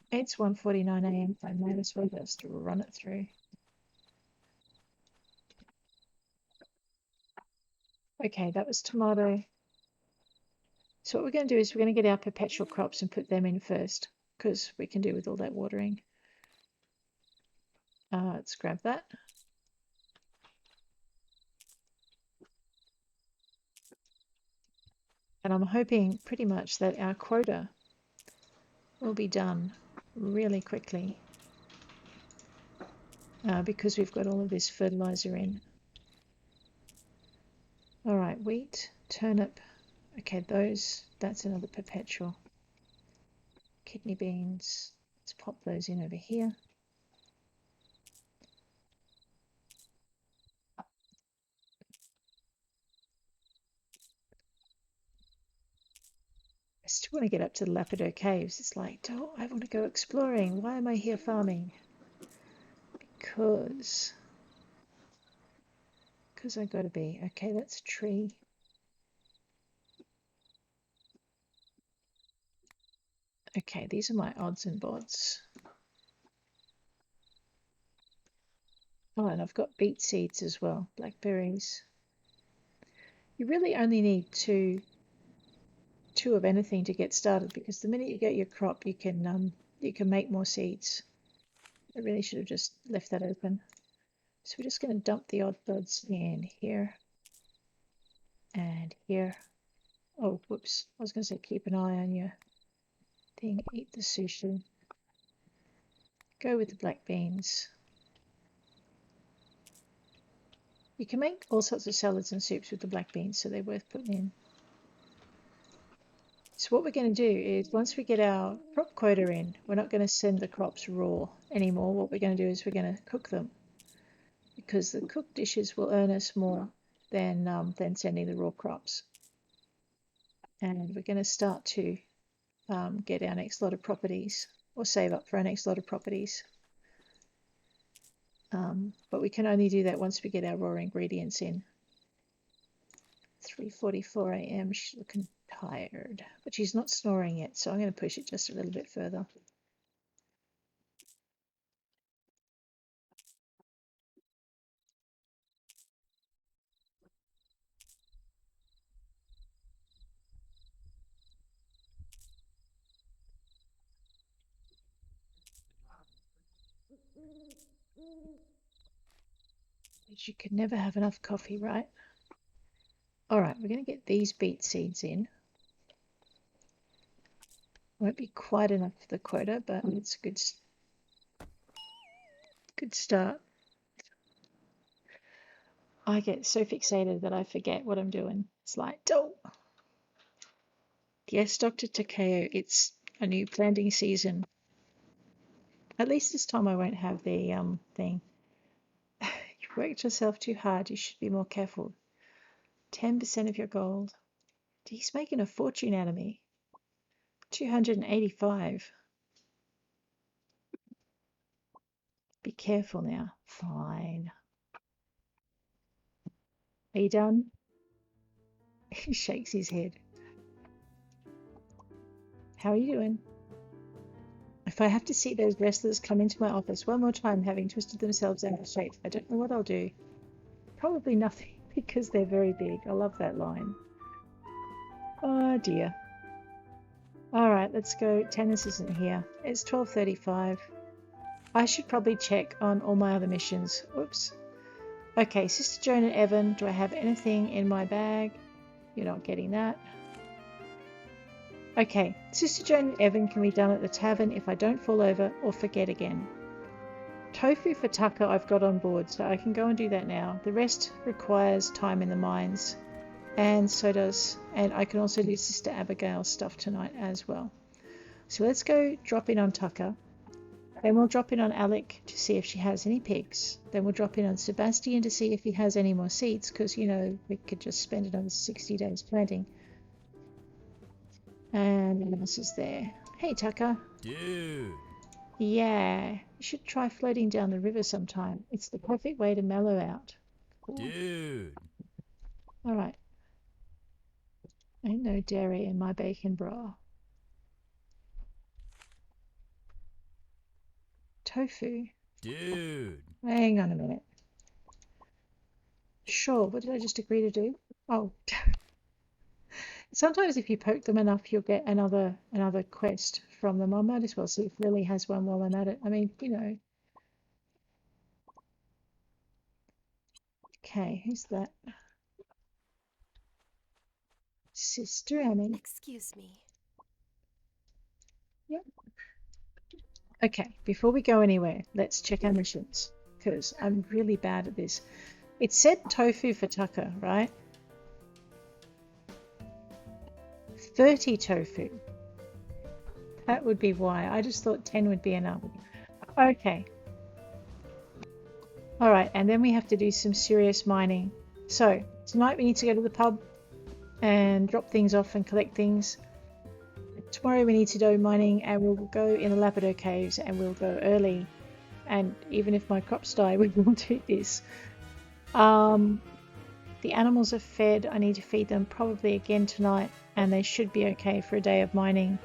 It's 1:49 a.m. I might as well just run it through. Okay, that was tomato. So what we're going to do is we're going to get our perpetual crops and put them in first, because we can do with all that watering. Let's grab that. And I'm hoping pretty much that our quota will be done really quickly because we've got all of this fertilizer in. All right, wheat, turnip. Okay, that's another perpetual. Kidney beans. Let's pop those in over here. I still want to get up to the Lapidot Caves. It's like, oh, I want to go exploring. Why am I here farming? Because I got to be. Okay, that's a tree. Okay, these are my odds and bods. Oh, and I've got beet seeds as well, blackberries. You really only need two of anything to get started, because the minute you get your crop, you can make more seeds. I really should have just left that open. So we're just going to dump the odd buds in here and here. Oh, whoops. I was going to say keep an eye on your thing. Eat the sushi. Go with the black beans. You can make all sorts of salads and soups with the black beans, so they're worth putting in. So what we're going to do is, once we get our crop quota in, we're not going to send the crops raw anymore. What we're going to do is we're going to cook them, because the cooked dishes will earn us more than sending the raw crops. And we're going to start to get our next lot of properties, or save up for our next lot of properties. But we can only do that once we get our raw ingredients in. 3:44 a.m. She's looking tired, but she's not snoring yet, so I'm going to push it just a little bit further. You could never have enough coffee, right? All right, we're going to get these beet seeds in. Won't be quite enough for the quota, but it's a good start. I get so fixated that I forget what I'm doing. It's like, oh, yes, Dr. Takeo, it's a new planting season. At least this time I won't have the thing. You worked yourself too hard. You should be more careful. 10% of your gold. He's making a fortune out of me. 285. Be careful now. Fine. Are you done? He shakes his head. How are you doing? If I have to see those wrestlers come into my office one more time having twisted themselves out of shape, I don't know what I'll do. Probably nothing, because they're very big. I love that line. Oh dear. All right, let's go. Tennis isn't here. It's 12:35. I should probably check on all my other missions. Oops. Okay, Sister Joan and Evan, do I have anything in my bag? You're not getting that. Okay, Sister Joan and Evan can be done at the tavern if I don't fall over or forget again. Tofu for Tucker I've got on board, so I can go and do that now. The rest requires time in the mines, and I can also do Sister Abigail's stuff tonight as well. So let's go drop in on Tucker. Then we'll drop in on Alec to see if she has any pigs. Then we'll drop in on Sebastian to see if he has any more seeds, because, we could just spend another 60 days planting. And what else is there? Hey, Tucker. Dude. Yeah, you should try floating down the river sometime. It's the perfect way to mellow out. Cool. Dude. All right. Ain't no dairy in my bacon bra. Tofu. Dude. Hang on a minute. Sure, what did I just agree to do? Oh. Sometimes if you poke them enough, you'll get another quest from them. I might as well see if Lily has one while I'm at it. I mean, Okay, who's that? Sister Annie. Excuse me. Yep. Okay, before we go anywhere, let's check our missions, because I'm really bad at this. It said tofu for Tucker, right? 30 tofu. That would be why. I just thought 10 would be enough. Okay. All right, and then we have to do some serious mining. So tonight we need to go to the pub and drop things off and collect things. Tomorrow we need to do mining, and we'll go in the Lapidot Caves, and we'll go early. And even if my crops die, we will do this. The animals are fed. I need to feed them probably again tonight, and they should be okay for a day of mining.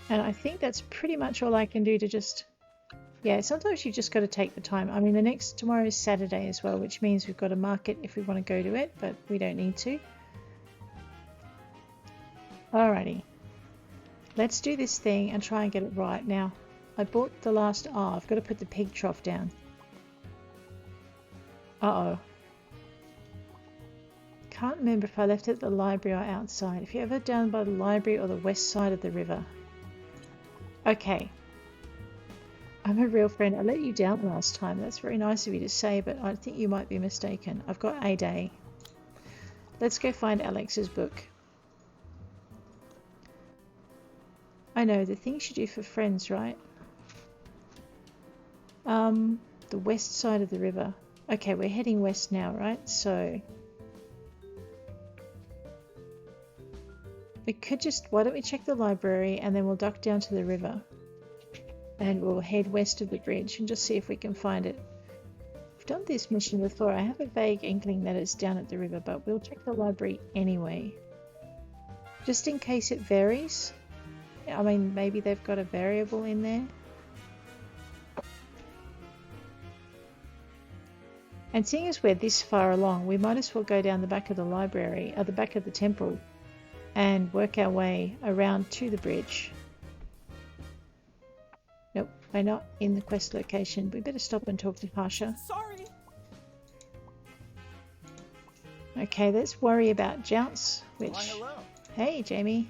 And I think that's pretty much all I can do to just... Yeah, sometimes you just got to take the time. I mean, tomorrow is Saturday as well, which means we've got to mark it if we want to go to it, but we don't need to. Alrighty. Let's do this thing and try and get it right. Now, I bought the last... Oh, I've got to put the pig trough down. Uh-oh. Can't remember if I left it at the library or outside. If you're ever down by the library or the west side of the river. Okay. I'm a real friend. I let you down last time. That's very nice of you to say, but I think you might be mistaken. I've got a day. Let's go find Alex's book. I know, the things you do for friends, right? The west side of the river. Okay, we're heading west now, right? So... we could just... Why don't we check the library and then we'll duck down to the river. And we'll head west of the bridge and just see if we can find it. I've done this mission before. I have a vague inkling that it's down at the river, but we'll check the library anyway. Just in case it varies. I mean, maybe they've got a variable in there. And seeing as we're this far along, we might as well go down the back of the library, or the back of the temple, and work our way around to the bridge. Nope, we're not in the quest location. We better stop and talk to Pasha. Sorry. Okay, let's worry about Jounce, which... Why, hello. Hey, Jamie.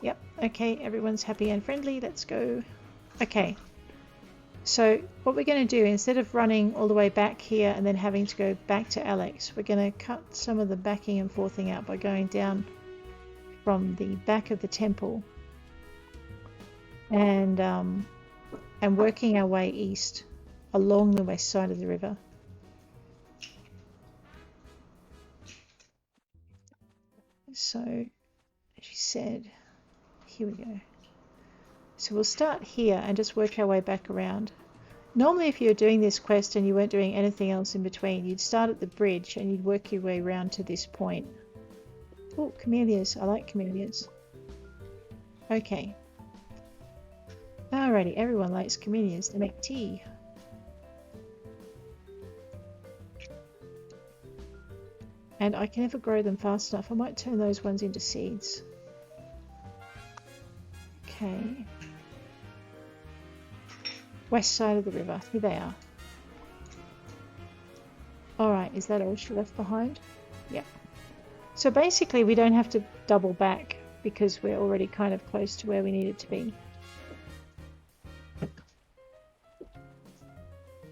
Yep, okay, everyone's happy and friendly. Let's go. Okay. So what we're going to do, instead of running all the way back here and then having to go back to Alex, we're going to cut some of the backing and forthing out by going down from the back of the temple and working our way east along the west side of the river. So, as you said, here we go. So we'll start here and just work our way back around. Normally if you were doing this quest and you weren't doing anything else in between, you'd start at the bridge and you'd work your way around to this point. Oh, camellias. I like camellias. Okay. Alrighty, everyone likes camellias. They make tea. And I can never grow them fast enough. I might turn those ones into seeds. Okay. West side of the river. Here they are. Alright, is that all she left behind? Yep. So basically we don't have to double back because we're already kind of close to where we need it to be.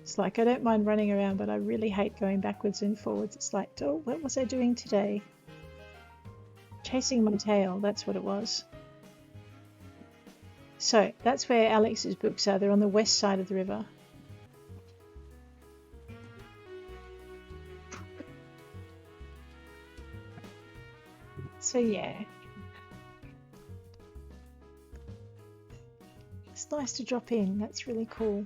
It's like I don't mind running around, but I really hate going backwards and forwards. It's like, oh, what was I doing today? Chasing my tail, that's what it was. So that's where Alex's books are. They're on the west side of the river. So yeah. It's nice to drop in. That's really cool.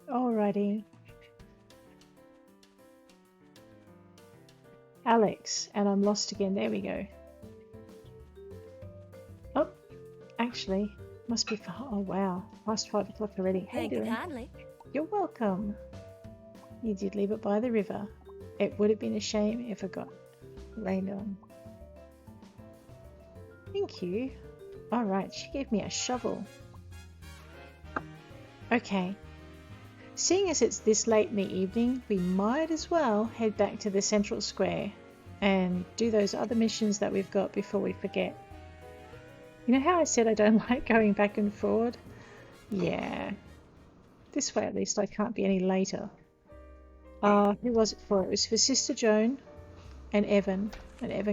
Alrighty. Alex, and I'm lost again. There we go. Oh, actually, must be... Oh, wow. Past 5 o'clock already. How you doing? Kindly. You're welcome. You did leave it by the river. It would have been a shame if it got rained on. Thank you. Alright, she gave me a shovel. Okay. Seeing as it's this late in the evening, we might as well head back to the central square and do those other missions that we've got before we forget. You know how I said I don't like going back and forward? Yeah. This way at least I can't be any later. Who was it for? It was for Sister Joan and Evan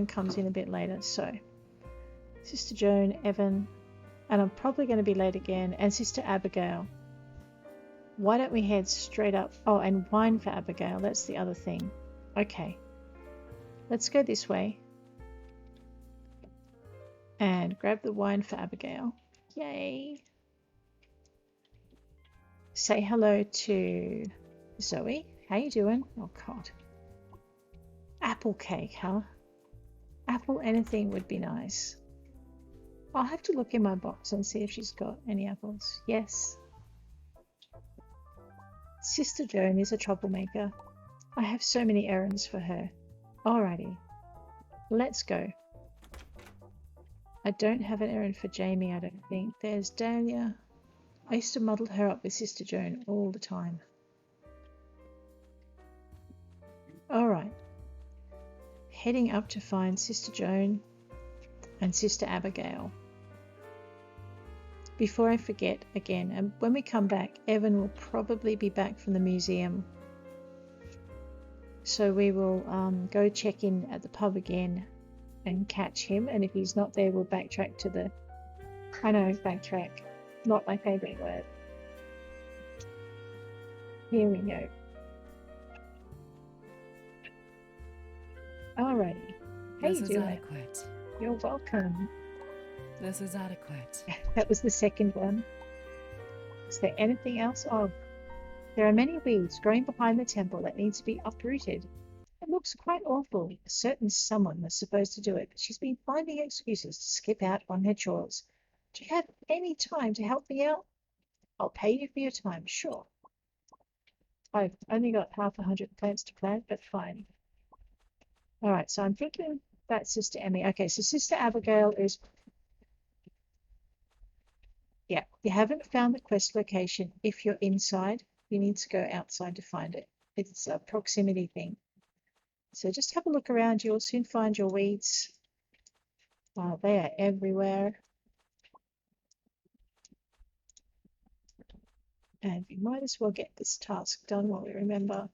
comes in a bit later. So, Sister Joan, Evan, and I'm probably going to be late again, and Sister Abigail. Why don't we head straight up? Oh, and wine for Abigail. That's the other thing. Okay. Let's go this way. And grab the wine for Abigail. Yay. Say hello to Zoe. How you doing? Oh, God. Apple cake, huh? Apple anything would be nice. I'll have to look in my box and see if she's got any apples. Yes. Sister Joan is a troublemaker. I have so many errands for her. Alrighty. Let's go. I don't have an errand for Jamie, I don't think. There's Dahlia. I used to muddle her up with Sister Joan all the time. Alright. Heading up to find Sister Joan and Sister Abigail. Before I forget again, and when we come back, Evan will probably be back from the museum. So we will go check in at the pub again and catch him. And if he's not there, we'll backtrack to the... I know, backtrack. Not my favourite word. Here we go. Alrighty. How you doing? Adequate. You're welcome. This is adequate. That was the second one. Is there anything else? Oh, there are many weeds growing behind the temple that need to be uprooted. It looks quite awful. A certain someone was supposed to do it, but she's been finding excuses to skip out on her chores. Do you have any time to help me out? I'll pay you for your time, sure. I've only got 100 plants to plant, but fine. Alright, so I'm thinking that's Sister Emmy. Okay, so Sister Abigail is... Yeah, you haven't found the quest location. If you're inside, you need to go outside to find it. It's a proximity thing. So just have a look around. You'll soon find your weeds. Wow, they are everywhere. And we might as well get this task done while we remember.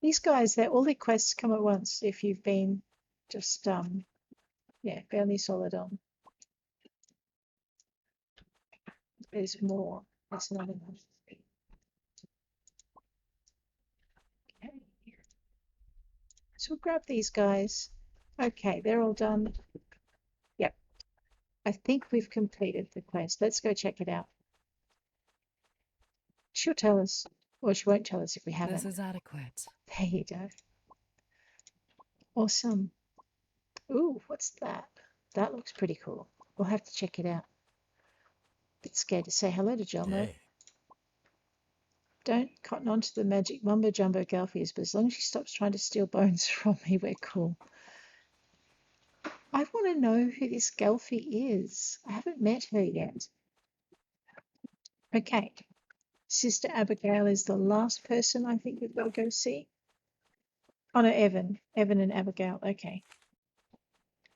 These guys, all their quests come at once if you've been just, yeah, fairly solid on. There's more. There's another one. Okay. So we'll grab these guys. Okay, they're all done. Yep. I think we've completed the quest. Let's go check it out. She'll tell us, or she won't tell us if we haven't. This is adequate. There you go. Awesome. Ooh, what's that? That looks pretty cool. We'll have to check it out. Bit scared to say hello to John though. Hey. Don't cotton on to the magic mumbo jumbo Galfies, but as long as she stops trying to steal bones from me, we're cool. I want to know who this Galfie is. I haven't met her yet. Okay. Sister Abigail is the last person I think we've got to go see. Oh no, Evan. Evan and Abigail. Okay.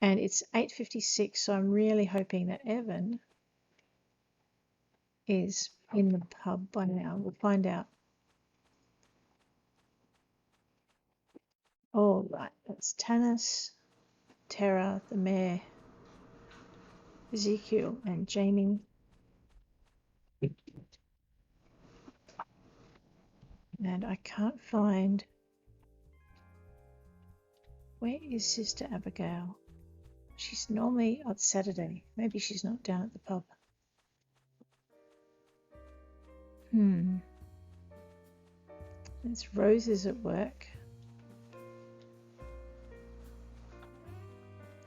And it's 8:56, so I'm really hoping that Evan is in the pub by now. We'll find out. All right, that's Tanis, Tara, the mayor, Ezekiel, and Jamie. And I can't find... Where is Sister Abigail? She's normally... Oh, it's Saturday. Maybe she's not down at the pub. It's Roses at work.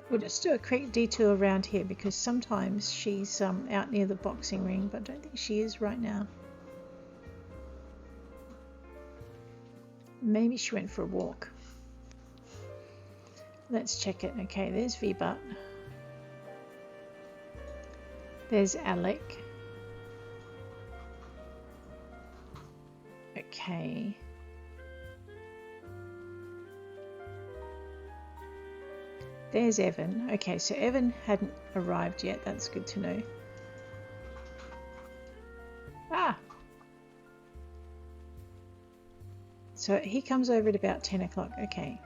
We'll just do a quick detour around here because sometimes she's out near the boxing ring, but I don't think she is right now. Maybe she went for a walk. Let's check it. Okay, there's V-Butt. There's Alec. Okay. There's Evan. Okay, so Evan hadn't arrived yet. That's good to know. Ah! So he comes over at about 10 o'clock. Okay.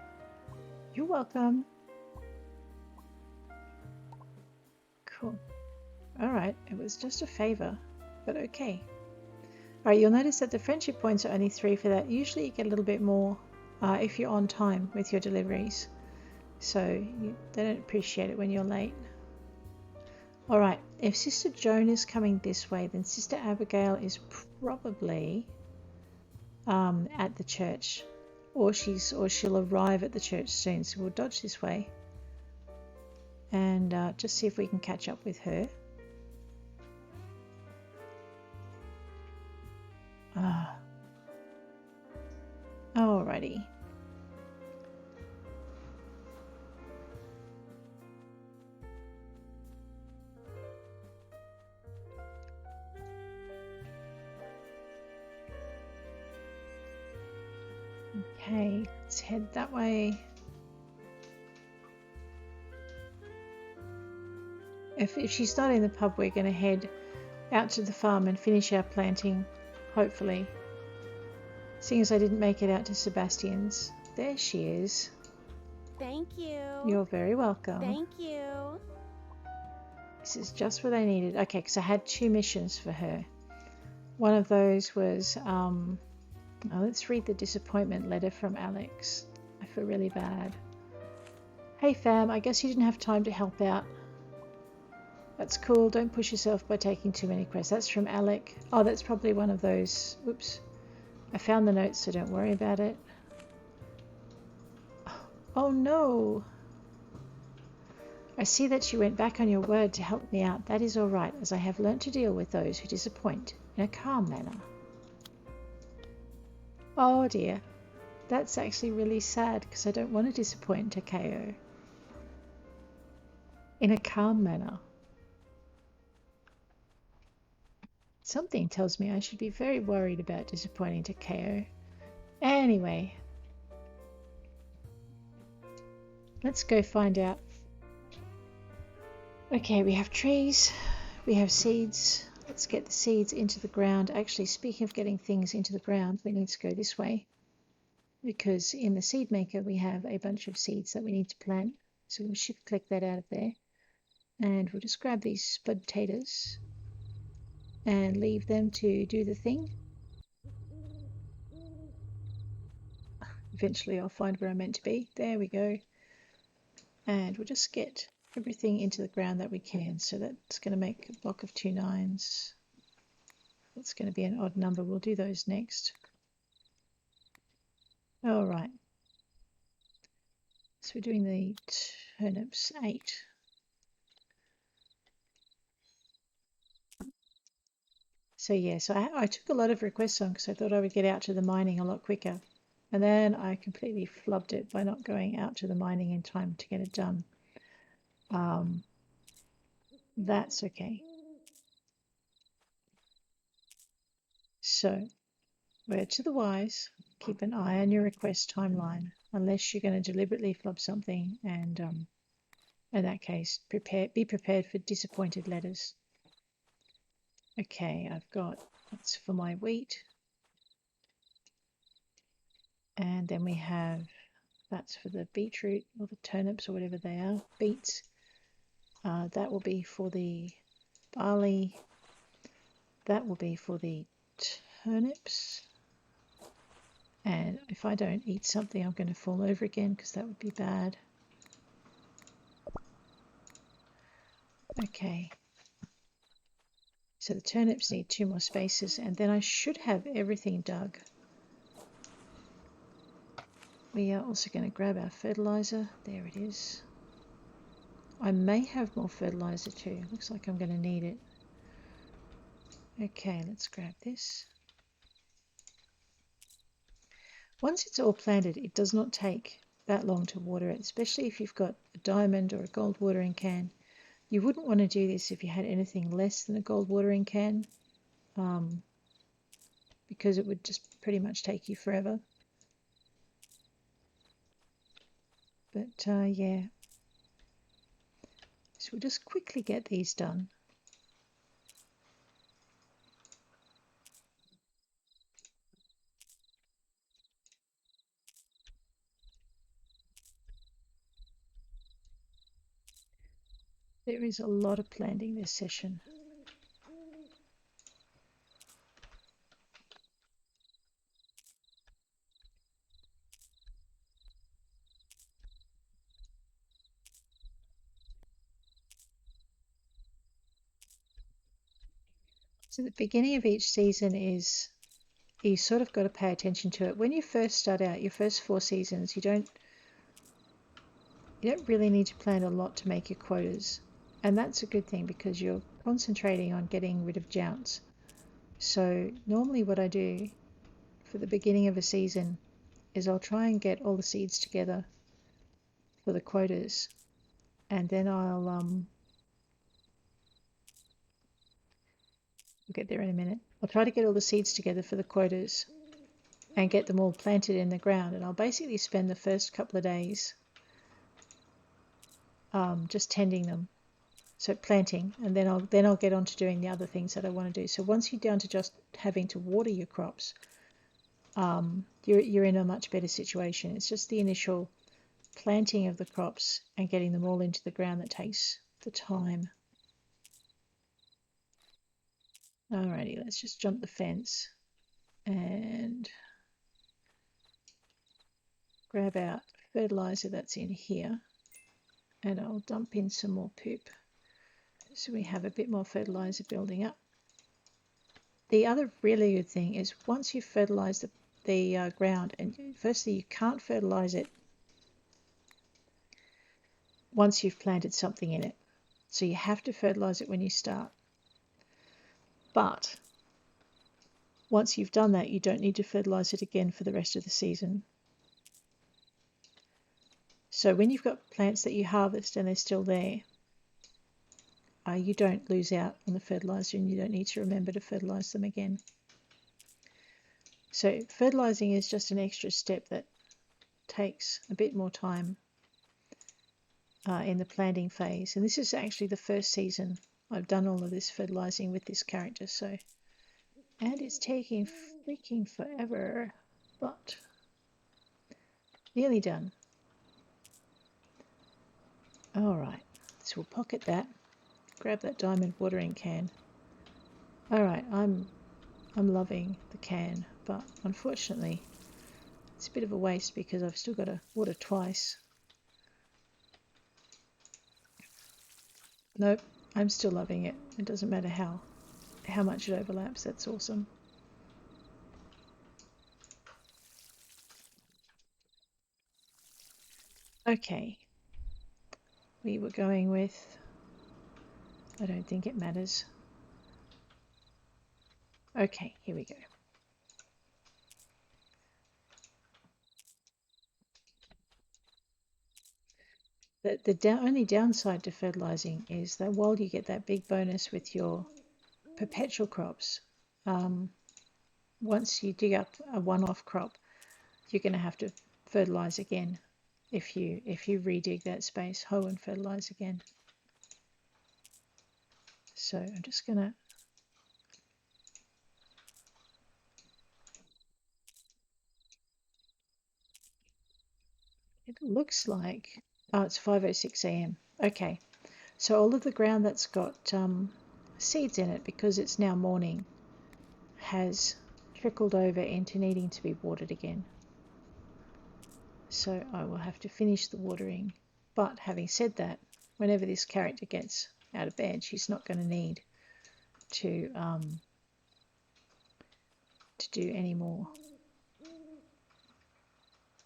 You're welcome. Cool. Alright, it was just a favour, but okay. Alright, you'll notice that the friendship points are only 3 for that. Usually you get a little bit more if you're on time with your deliveries. So they don't appreciate it when you're late. Alright, if Sister Joan is coming this way, then Sister Abigail is probably at the church. or she'll arrive at the church soon. So we'll dodge this way and just see if we can catch up with her. Alrighty. Okay, let's head that way. If she's not in the pub, we're going to head out to the farm and finish our planting, hopefully. Seeing as I didn't make it out to Sebastian's. There she is. Thank you. You're very welcome. Thank you. This is just what I needed. Okay, because I had 2 missions for her. One of those was, let's read the disappointment letter from Alex. I feel really bad. Hey fam, I guess you didn't have time to help out. That's cool. Don't push yourself by taking too many quests. That's from Alec. Oh, that's probably one of those. Oops. I found the notes, so don't worry about it. Oh no. I see that you went back on your word to help me out. That is all right, as I have learnt to deal with those who disappoint in a calm manner. Oh dear. That's actually really sad because I don't want to disappoint Takeo. In a calm manner. Something tells me I should be very worried about disappointing Takeo. Anyway, let's go find out. Okay, we have trees, we have seeds. Let's get the seeds into the ground. Actually, speaking of getting things into the ground, we need to go this way because in the seed maker we have a bunch of seeds that we need to plant. So we'll shift click that out of there and we'll just grab these spud potatoes and leave them to do the thing. Eventually I'll find where I'm meant to be. There we go. And we'll just get everything into the ground that we can. So that's going to make a block of 2 9s. That's going to be an odd number. We'll do those next. All right. So we're doing the turnips 8. So yeah, so I took a lot of requests on because I thought I would get out to the mining a lot quicker. And then I completely flubbed it by not going out to the mining in time to get it done. That's okay. So, word to the wise, keep an eye on your request timeline, unless you're going to deliberately flub something, and in that case, be prepared for disappointed letters. Okay, I've got, that's for my wheat. And then we have, that's for the beetroot or the turnips or whatever they are, beets. That will be for the barley. That will be for the turnips. And if I don't eat something, I'm going to fall over again because that would be bad. Okay. So the turnips need 2 more spaces, and then I should have everything dug. We are also going to grab our fertilizer. There it is. I may have more fertilizer too. Looks like I'm going to need it. Okay, let's grab this. Once it's all planted, it does not take that long to water it, especially if you've got a diamond or a gold watering can. You wouldn't want to do this if you had anything less than a gold watering can, because it would just pretty much take you forever. But yeah, so we'll just quickly get these done. There is a lot of planting this session. So the beginning of each season is you sort of got to pay attention to it. When you first start out, your first 4 seasons, you don't really need to plant a lot to make your quotas. And that's a good thing because you're concentrating on getting rid of jounce. So normally what I do for the beginning of a season is I'll try and get all the seeds together for the quotas, and then we'll get there in a minute. I'll try to get all the seeds together for the quotas and get them all planted in the ground, and I'll basically spend the first couple of days just tending them, so planting, and then I'll get on to doing the other things that I want to do. So once you're down to just having to water your crops, you're in a much better situation. It's just the initial planting of the crops and getting them all into the ground that takes the time. Alrighty, let's just jump the fence and grab out fertilizer that's in here, and I'll dump in some more poop so we have a bit more fertilizer building up. The other really good thing is once you've fertilized the ground, and firstly you can't fertilize it once you've planted something in it, so you have to fertilize it when you start. But once you've done that, you don't need to fertilize it again for the rest of the season. So when you've got plants that you harvest and they're still there, you don't lose out on the fertilizer, and you don't need to remember to fertilize them again. So fertilizing is just an extra step that takes a bit more time in the planting phase. And this is actually the first season I've done all of this fertilizing with this character, and it's taking freaking forever, but nearly done. Alright, so we'll pocket that, grab that diamond watering can. Alright, I'm loving the can, but unfortunately it's a bit of a waste because I've still got to water twice. Nope, I'm still loving it. It doesn't matter how much it overlaps. That's awesome. Okay, we were going with, I don't think it matters. Okay, here we go. The only downside to fertilizing is that while you get that big bonus with your perpetual crops, once you dig up a one-off crop, you're going to have to fertilize again if you redig that space, hoe and fertilize again. So I'm just going to it looks like, oh, it's 5:06 a.m. Okay, so all of the ground that's got seeds in it, because it's now morning, has trickled over into needing to be watered again. So I will have to finish the watering. But having said that, whenever this character gets out of bed, she's not going to need to do any more.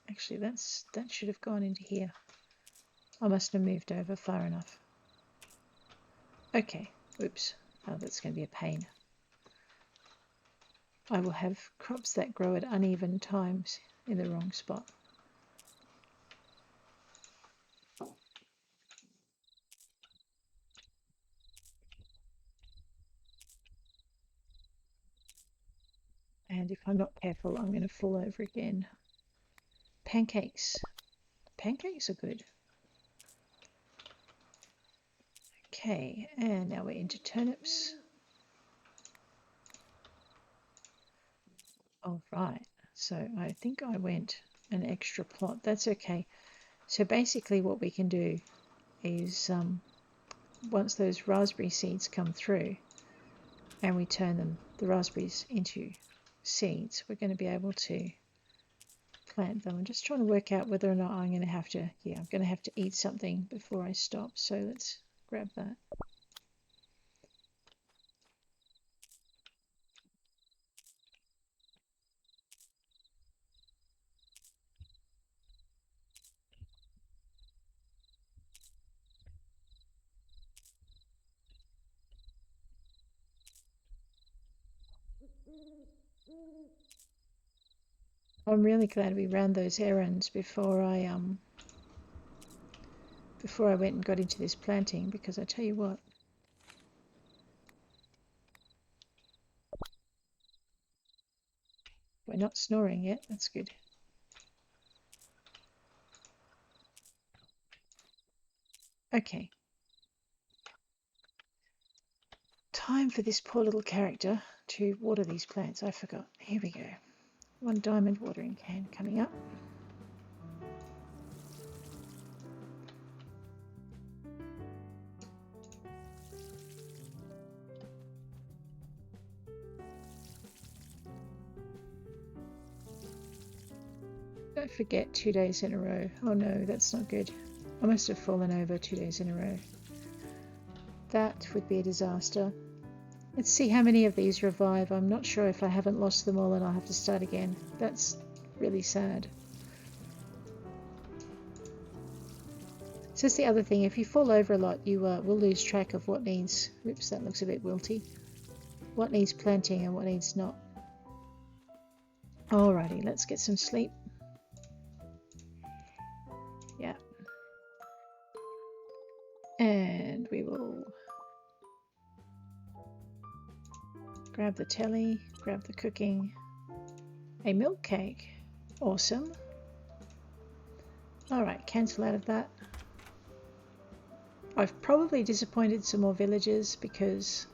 Actually, that should have gone into here. I must have moved over far enough. Okay, oops. Oh, that's going to be a pain. I will have crops that grow at uneven times in the wrong spot. And if I'm not careful, I'm going to fall over again. Pancakes. Pancakes are good. Okay, and now we're into turnips. All right, so I think I went an extra plot. That's okay. So basically what we can do is once those raspberry seeds come through and we turn the raspberries into seeds, we're going to be able to plant them. I'm just trying to work out whether or not I'm going to have to, I'm going to have to eat something before I stop. So let's grab that. I'm really glad we ran those errands before I went and got into this planting, because I tell you what, we're not snoring yet. That's good. Okay. Time for this poor little character to water these plants. I forgot. Here we go. 1 diamond watering can coming up. Don't forget 2 days in a row. Oh no, that's not good. I must have fallen over 2 days in a row. That would be a disaster. Let's see how many of these revive. I'm not sure if I haven't lost them all and I'll have to start again. That's really sad. So that's the other thing. If you fall over a lot, you will lose track of what needs... Oops, that looks a bit wilty. What needs planting and what needs not. Alrighty, let's get some sleep. Yeah. And we will grab the telly, grab the cooking. A milk cake. Awesome. Alright, cancel out of that. I've probably disappointed some more villagers because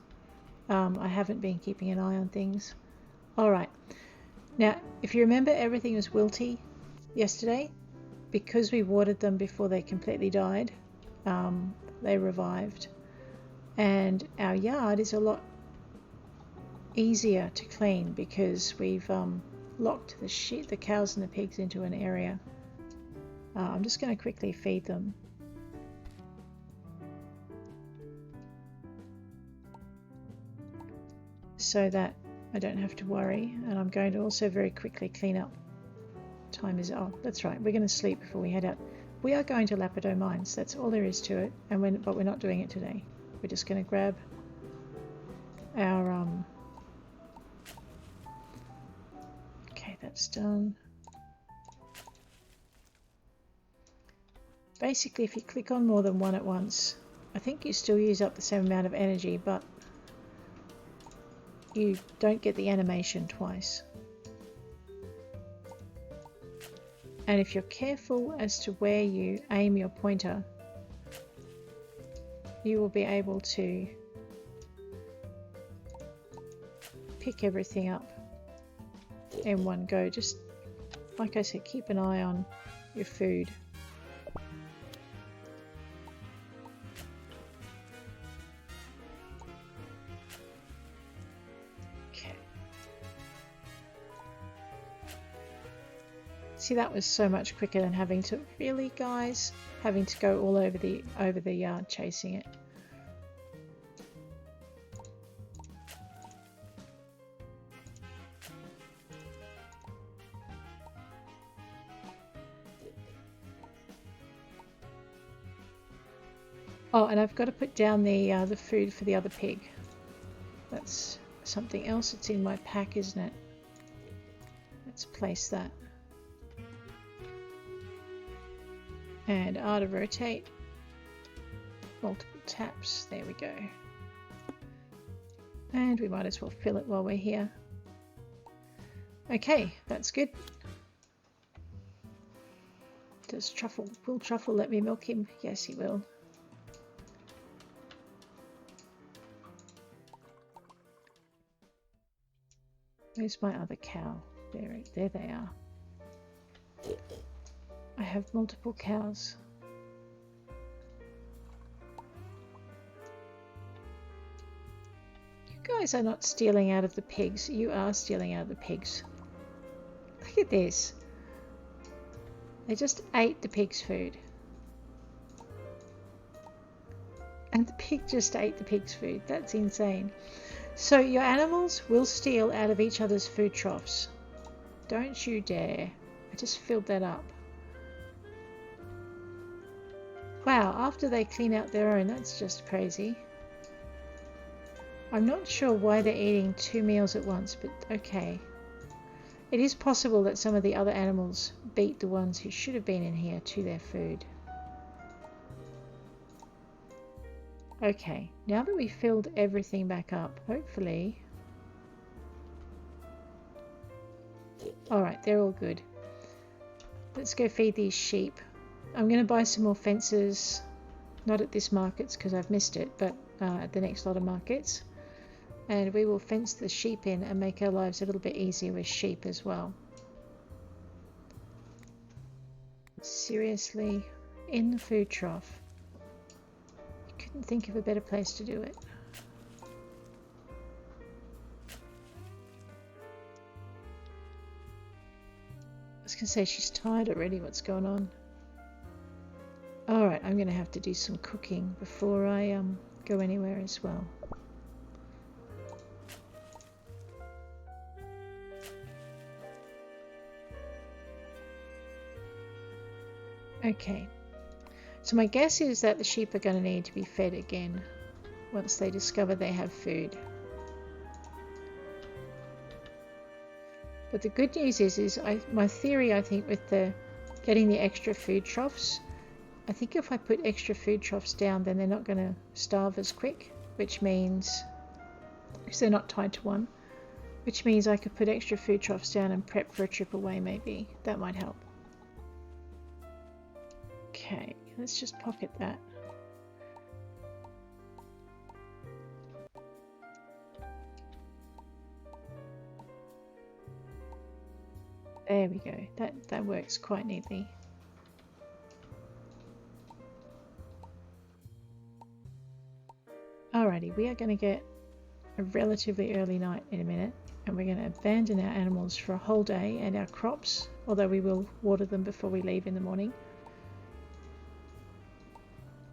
I haven't been keeping an eye on things. Alright. Now, if you remember, everything was wilty yesterday. Because we watered them before they completely died, they revived. And our yard is a lot easier to clean because we've locked the cows and the pigs into an area. I'm just going to quickly feed them. So that I don't have to worry, and I'm going to also very quickly clean up. Time is... oh, that's right, we're going to sleep before we head out. We are going to Lapidot Mines, that's all there is to it, but we're not doing it today. We're just going to grab our... okay, that's done. Basically, if you click on more than one at once, I think you still use up the same amount of energy, but you don't get the animation twice. And if you're careful as to where you aim your pointer, you will be able to pick everything up in one go. Just like I said, keep an eye on your food. See, that was so much quicker than having to... really, guys? Having to go all over the yard chasing it. Oh, and I've got to put down the food for the other pig. That's something else that's in my pack, isn't it? Let's place that. And R to rotate. Multiple taps. There we go. And we might as well fill it while we're here. Okay, that's good. Will Truffle let me milk him? Yes, he will. Where's my other cow? There they are. I have multiple cows. You guys are not stealing out of the pigs. You are stealing out of the pigs. Look at this. They just ate the pig's food. And the pig just ate the pig's food. That's insane. So your animals will steal out of each other's food troughs. Don't you dare. I just filled that up. Wow, after they clean out their own, that's just crazy. I'm not sure why they're eating 2 meals at once, but okay. It is possible that some of the other animals beat the ones who should have been in here to their food. Okay, now that we've filled everything back up, hopefully... Alright, they're all good. Let's go feed these sheep. I'm going to buy some more fences, not at this markets because I've missed it, but at the next lot of markets. And we will fence the sheep in and make our lives a little bit easier with sheep as well. Seriously, in the food trough. You couldn't think of a better place to do it. I was going to say she's tired already. What's going on? Alright, I'm going to have to do some cooking before I go anywhere as well. Okay, so my guess is that the sheep are going to need to be fed again once they discover they have food. But the good news is my theory, I think, with the getting the extra food troughs, I think if I put extra food troughs down, then they're not going to starve as quick, which means, because they're not tied to one, which means I could put extra food troughs down and prep for a trip away maybe. That might help. Okay, let's just pocket that. There we go. That works quite neatly. Alrighty, we are going to get a relatively early night in a minute, and we're going to abandon our animals for a whole day and our crops, although we will water them before we leave in the morning.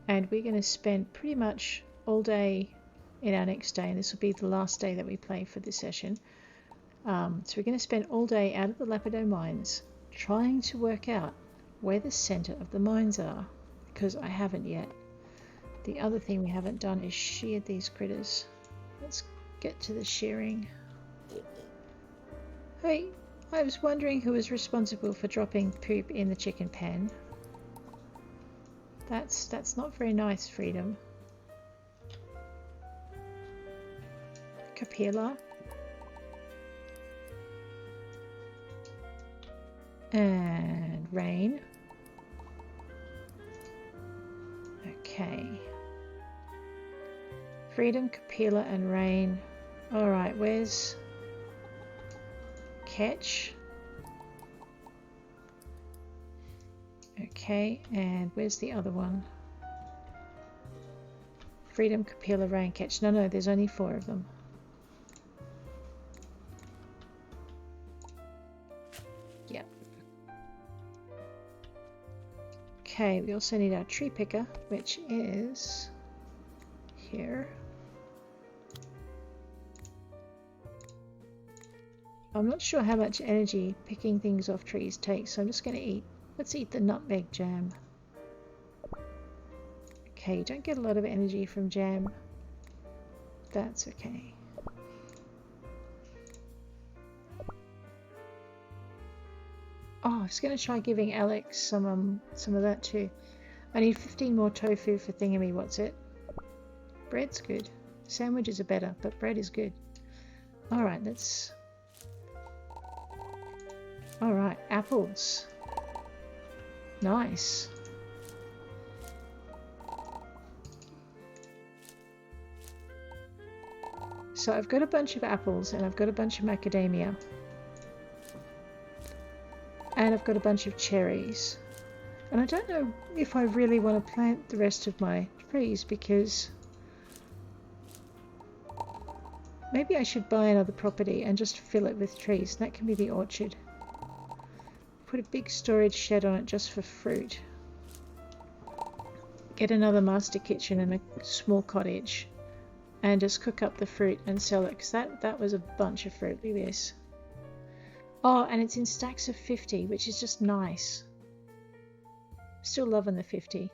And we're going to spend pretty much all day in our next day, and this will be the last day that we play for this session. So we're going to spend all day out at the Lapidot mines trying to work out where the center of the mines are, because I haven't yet. The other thing we haven't done is sheared these critters. Let's get to the shearing. Hey, I was wondering who was responsible for dropping poop in the chicken pen. That's not very nice, Freedom. Capilla. And Rain. Okay. Freedom, Capilla, and Rain. Alright, where's Catch? Okay, and where's the other one? Freedom, Capilla, Rain, Catch. No, there's only 4 of them. Yep. Okay, we also need our tree picker, which is here. I'm not sure how much energy picking things off trees takes, so I'm just going to eat. Let's eat the nutmeg jam. Okay, you don't get a lot of energy from jam. That's okay. Oh, I was going to try giving Alex some of that too. I need 15 more tofu for thingamy. What's it? Bread's good. Sandwiches are better, but bread is good. Alright, let's... Alright, apples. Nice. So I've got a bunch of apples and I've got a bunch of macadamia. And I've got a bunch of cherries. And I don't know if I really want to plant the rest of my trees because maybe I should buy another property and just fill it with trees. That can be the orchard. Put a big storage shed on it just for fruit. Get another master kitchen and a small cottage. And just cook up the fruit and sell it. Because that was a bunch of fruit. Look at this. Oh, and it's in stacks of 50, which is just nice. Still loving the 50.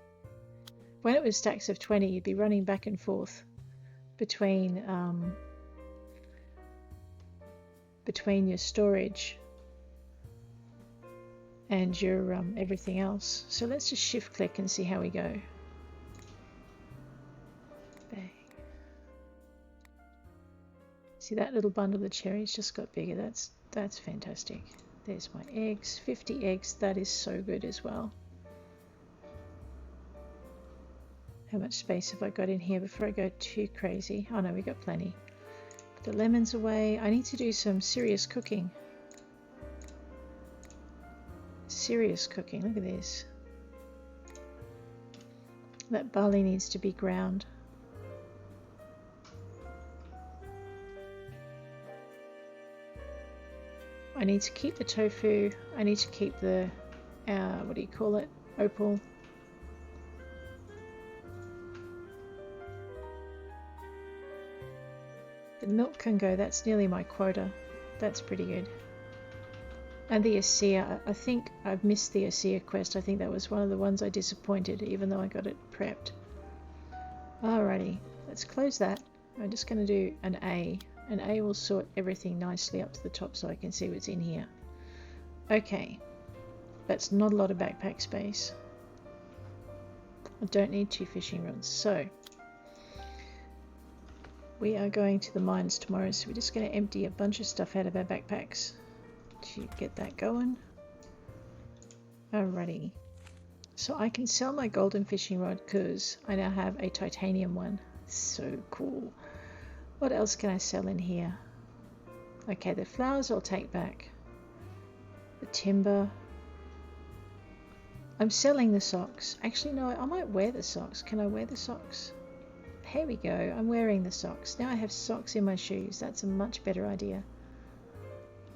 When it was stacks of 20, you'd be running back and forth between your storage and your everything else. So let's just shift click and see how we go. Bang. See that little bundle of cherries just got bigger. That's fantastic. There's my eggs, 50 eggs. That is so good as well. How much space have I got in here before I go too crazy? Oh no, we got plenty. Put the lemons away. I need to do some serious cooking. Serious cooking. Look at this. That barley needs to be ground. I need to keep the tofu. I need to keep the, what do you call it? Opal. The milk can go. That's nearly my quota. That's pretty good. And the Asea. I think I've missed the Asea quest. I think that was one of the ones I disappointed, even though I got it prepped. Alrighty. Let's close that. I'm just going to do an A. An A will sort everything nicely up to the top so I can see what's in here. Okay. That's not a lot of backpack space. I don't need 2 fishing rods. So we are going to the mines tomorrow, so we're just going to empty a bunch of stuff out of our backpacks to get that going. Alrighty. So I can sell my golden fishing rod because I now have a titanium one. So cool. What else can I sell in here? Okay, the flowers I'll take back. The timber. I'm selling the socks. Actually, no, I might wear the socks. Can I wear the socks? Here we go. I'm wearing the socks. Now I have socks in my shoes. That's a much better idea.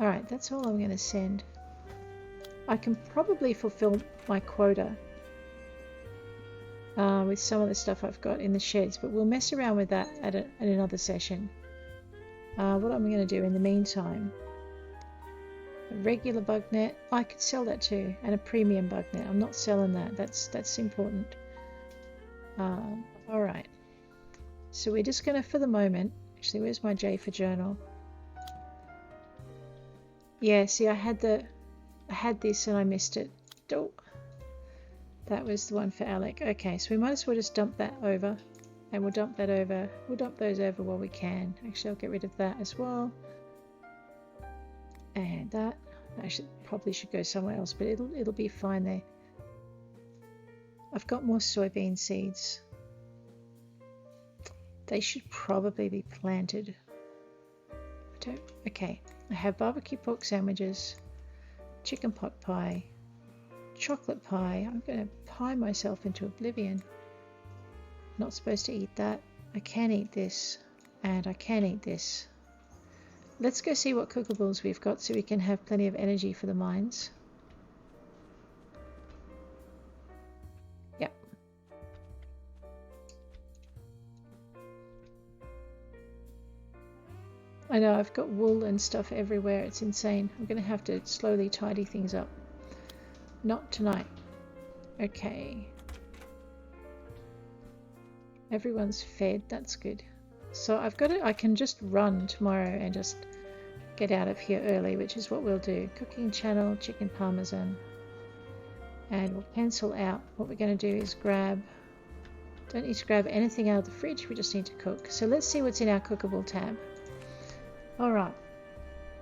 Alright, that's all I'm going to send. I can probably fulfill my quota with some of the stuff I've got in the sheds, but we'll mess around with that at another session. What am I going to do in the meantime? A regular bug net. I could sell that too, and a premium bug net. I'm not selling that. That's important. Alright. So we're just going to, for the moment, actually, where's my J for journal? Yeah, see, I had this and I missed it. Oh, that was the one for Alec. Okay, so we might as well just dump that over, and we'll dump that over. We'll dump those over while we can. Actually, I'll get rid of that as well. And that. I probably should go somewhere else, but it'll be fine there. I've got more soybean seeds. They should probably be planted. Okay, I have barbecue pork sandwiches, chicken pot pie, chocolate pie. I'm going to pie myself into oblivion. Not supposed to eat that. I can eat this, and I can eat this. Let's go see what cookables we've got so we can have plenty of energy for the mines. Yep. I know, I've got wool and stuff everywhere. It's insane. I'm going to have to slowly tidy things up. Not tonight. Okay. Everyone's fed. That's good. So I've got it. I can just run tomorrow and just get out of here early, which is what we'll do. Cooking channel, chicken parmesan. And we'll cancel out. What we're going to do is grab... Don't need to grab anything out of the fridge. We just need to cook. So let's see what's in our cookable tab. Alright,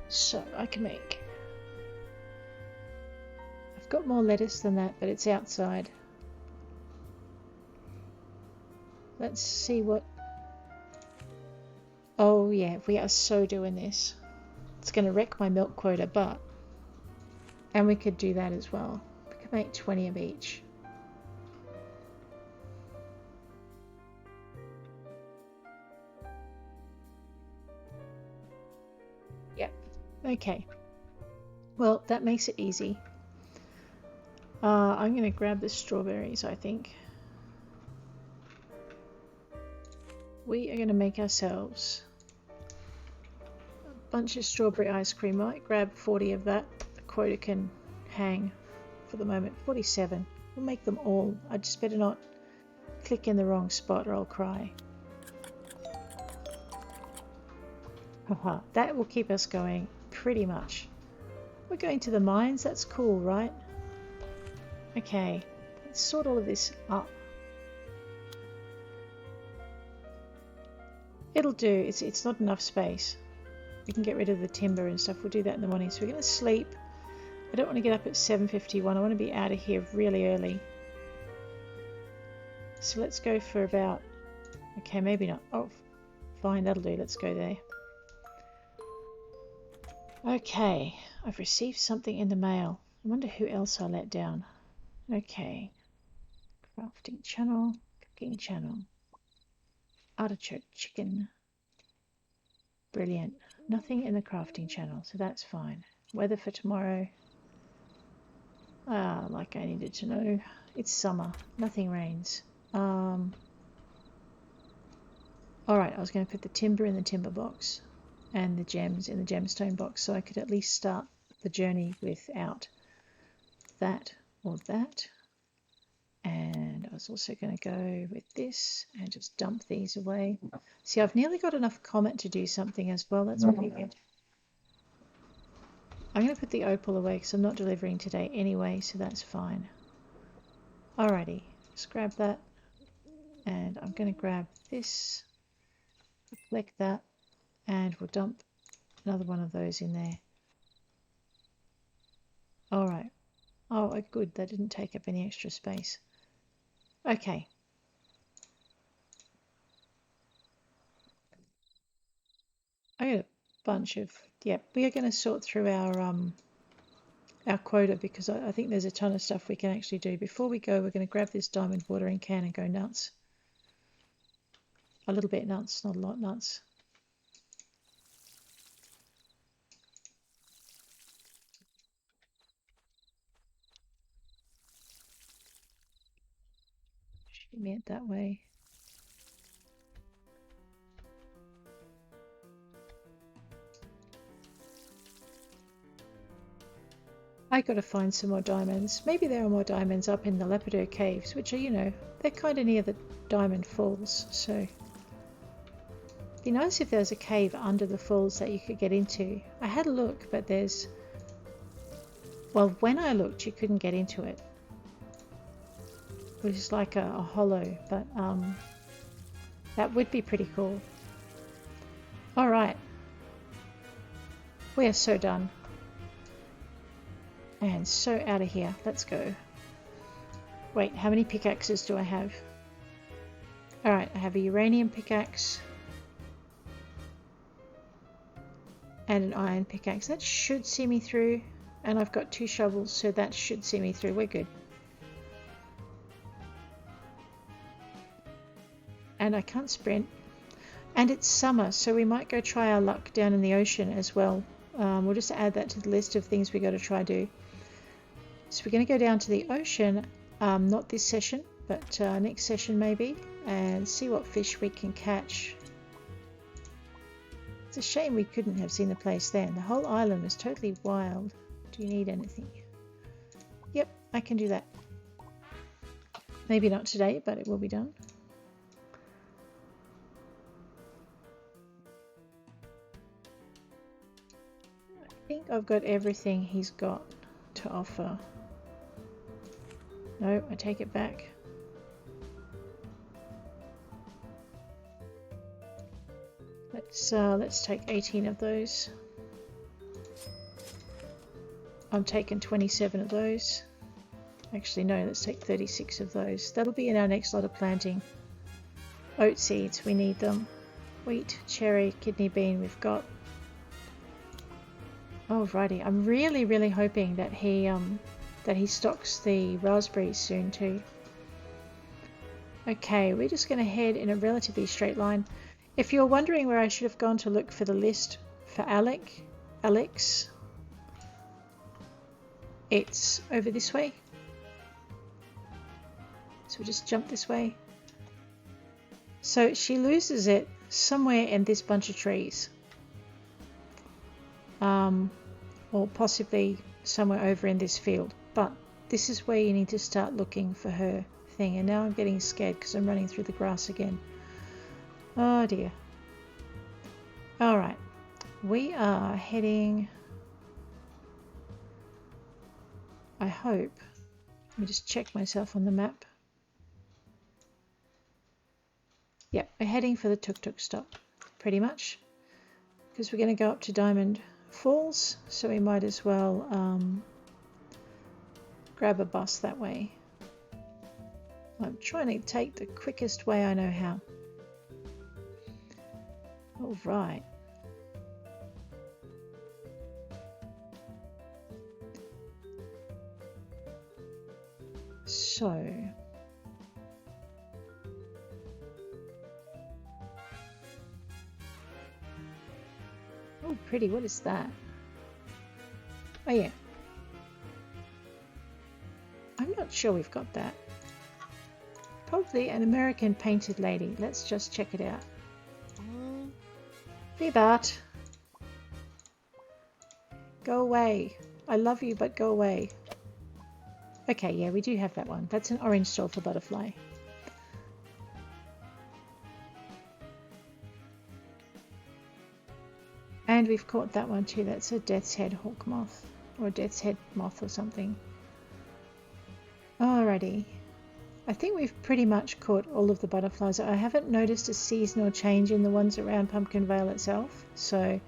so I can make... I've got more lettuce than that, but it's outside. Let's see what... Oh yeah, we are so doing this. It's going to wreck my milk quota, but... And we could do that as well. We could make 20 of each. Okay, well that makes it easy. I'm going to grab the strawberries, I think. We are going to make ourselves a bunch of strawberry ice cream. I might grab 40 of that. The quota can hang for the moment. 47. We'll make them all. I just better not click in the wrong spot or I'll cry. Haha, that will keep us going. Pretty much. We're going to the mines. That's cool, right? Okay, let's sort all of this up. It'll do. It's not enough space. We can get rid of the timber and stuff. We'll do that in the morning. So we're going to sleep. I don't want to get up at 7:51. I want to be out of here really early. So let's go for about... Okay, maybe not. Oh, fine. That'll do. Let's go there. Okay. I've received something in the mail. I wonder who else I let down. Okay. Crafting channel. Cooking channel. Artichoke chicken. Brilliant. Nothing in the crafting channel, so that's fine. Weather for tomorrow. Ah, like I needed to know. It's summer. Nothing rains. Alright, I was going to put the timber in the timber box and the gems in the gemstone box so I could at least start the journey without that or that. And I was also going to go with this and just dump these away. See, I've nearly got enough comet to do something as well. That's pretty good. I'm going to put the opal away because I'm not delivering today anyway, so that's fine. Alrighty, let's grab that. And I'm going to grab this, collect that, and we'll dump another one of those in there. Alright. Oh, good, that didn't take up any extra space. Okay. I got a bunch of... Yep, we are going to sort through our quota because I think there's a ton of stuff we can actually do. Before we go, we're going to grab this diamond watering can and go nuts. A little bit nuts, not a lot nuts. Shimmy it that way. I gotta find some more diamonds. Maybe there are more diamonds up in the Lapidot Caves, which are, you know, they're kind of near the diamond falls, so it'd be nice if there's a cave under the falls that you could get into. I had a look, but there's... Well, when I looked, you couldn't get into it. It was just like a hollow, but that would be pretty cool. Alright. We are so done. And so out of here. Let's go. Wait, how many pickaxes do I have? Alright, I have a uranium pickaxe. And an iron pickaxe. That should see me through. And I've got 2 shovels, so that should see me through. We're good. And I can't sprint. And it's summer, so we might go try our luck down in the ocean as well. We'll just add that to the list of things we got to try do. So we're going to go down to the ocean, not this session, but next session maybe, and see what fish we can catch. It's a shame we couldn't have seen the place then. The whole island was totally wild. Do you need anything? Yep, I can do that. Maybe not today, but it will be done. I think I've got everything he's got to offer. No, I take it back. Let's take 18 of those. I'm taking 27 of those. Actually, no, let's take 36 of those. That'll be in our next lot of planting. Oat seeds, we need them. Wheat, cherry, kidney bean, we've got. Alrighty, I'm really hoping that he stocks the raspberries soon too. Okay, we're just going to head in a relatively straight line. If you're wondering where I should have gone to look for the list for Alex, it's over this way. So we'll just jump this way. So she loses it somewhere in this bunch of trees. Or possibly somewhere over in this field. But this is where you need to start looking for her thing. And now I'm getting scared because I'm running through the grass again. Oh dear. Alright. We are heading... I hope me just check myself on the map. Yep, we're heading for the tuk-tuk stop, pretty much, because we're going to go up to Diamond Falls, so we might as well grab a bus that way. I'm trying to take the quickest way I know how. All right. So, oh pretty, what is that? Oh yeah. I'm not sure we've got that. Probably an American painted lady. Let's just check it out. Bart, go away. I love you, but go away. Okay, yeah, we do have that one. That's an orange sulfur butterfly. And we've caught that one too. That's a death's head hawk moth, or a death's head moth or something. Alrighty. I think we've pretty much caught all of the butterflies. I haven't noticed a seasonal change in the ones around Pumpkin Vale itself, so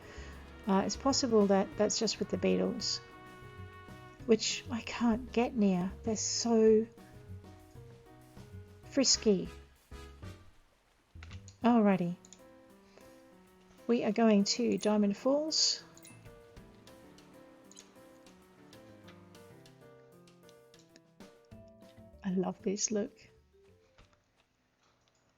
it's possible that that's just with the beetles, which I can't get near. They're so frisky. Alrighty. We are going to Diamond Falls. I love this look.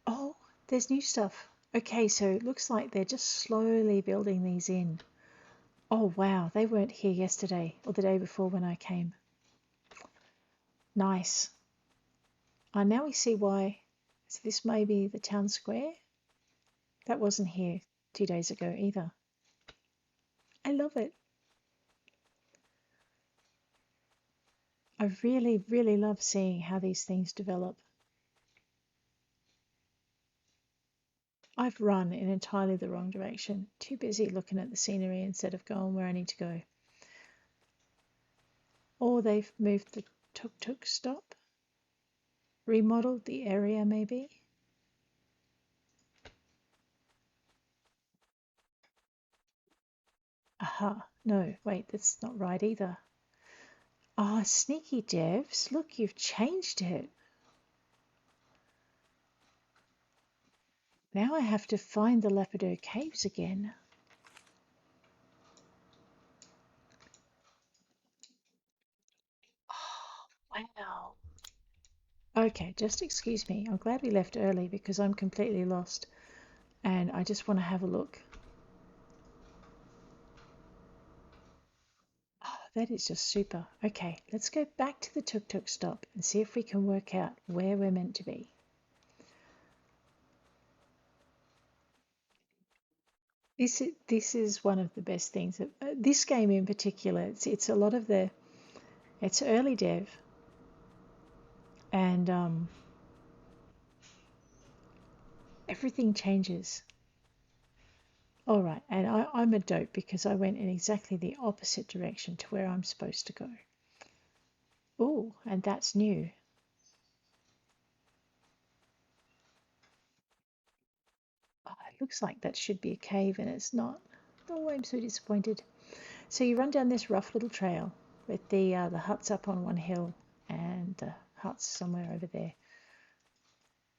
Oh, there's new stuff. Okay, so it looks like they're just slowly building these in. Oh wow, they weren't here yesterday or the day before when I came. Nice. Now we see why. So this may be the town square. That wasn't here 2 days ago either. I love it. I really, really love seeing how these things develop. I've run in entirely the wrong direction. Too busy looking at the scenery instead of going where I need to go. Or they've moved the tuk-tuk stop. Remodeled the area maybe. Aha, no, wait, that's not right either. Ah, sneaky devs, look, you've changed it. Now I have to find the Lapidot Caves again. Oh, wow. Okay, just excuse me. I'm glad we left early because I'm completely lost and I just want to have a look. Oh, that is just super. Okay, let's go back to the tuk-tuk stop and see if we can work out where we're meant to be. This is one of the best things. This game in particular, it's a lot of it's early dev, and everything changes. All right, and I'm a dope because I went in exactly the opposite direction to where I'm supposed to go. Oh, and that's new. Oh, it looks like that should be a cave and it's not. Oh, I'm so disappointed. So you run down this rough little trail with the huts up on one hill and the huts somewhere over there.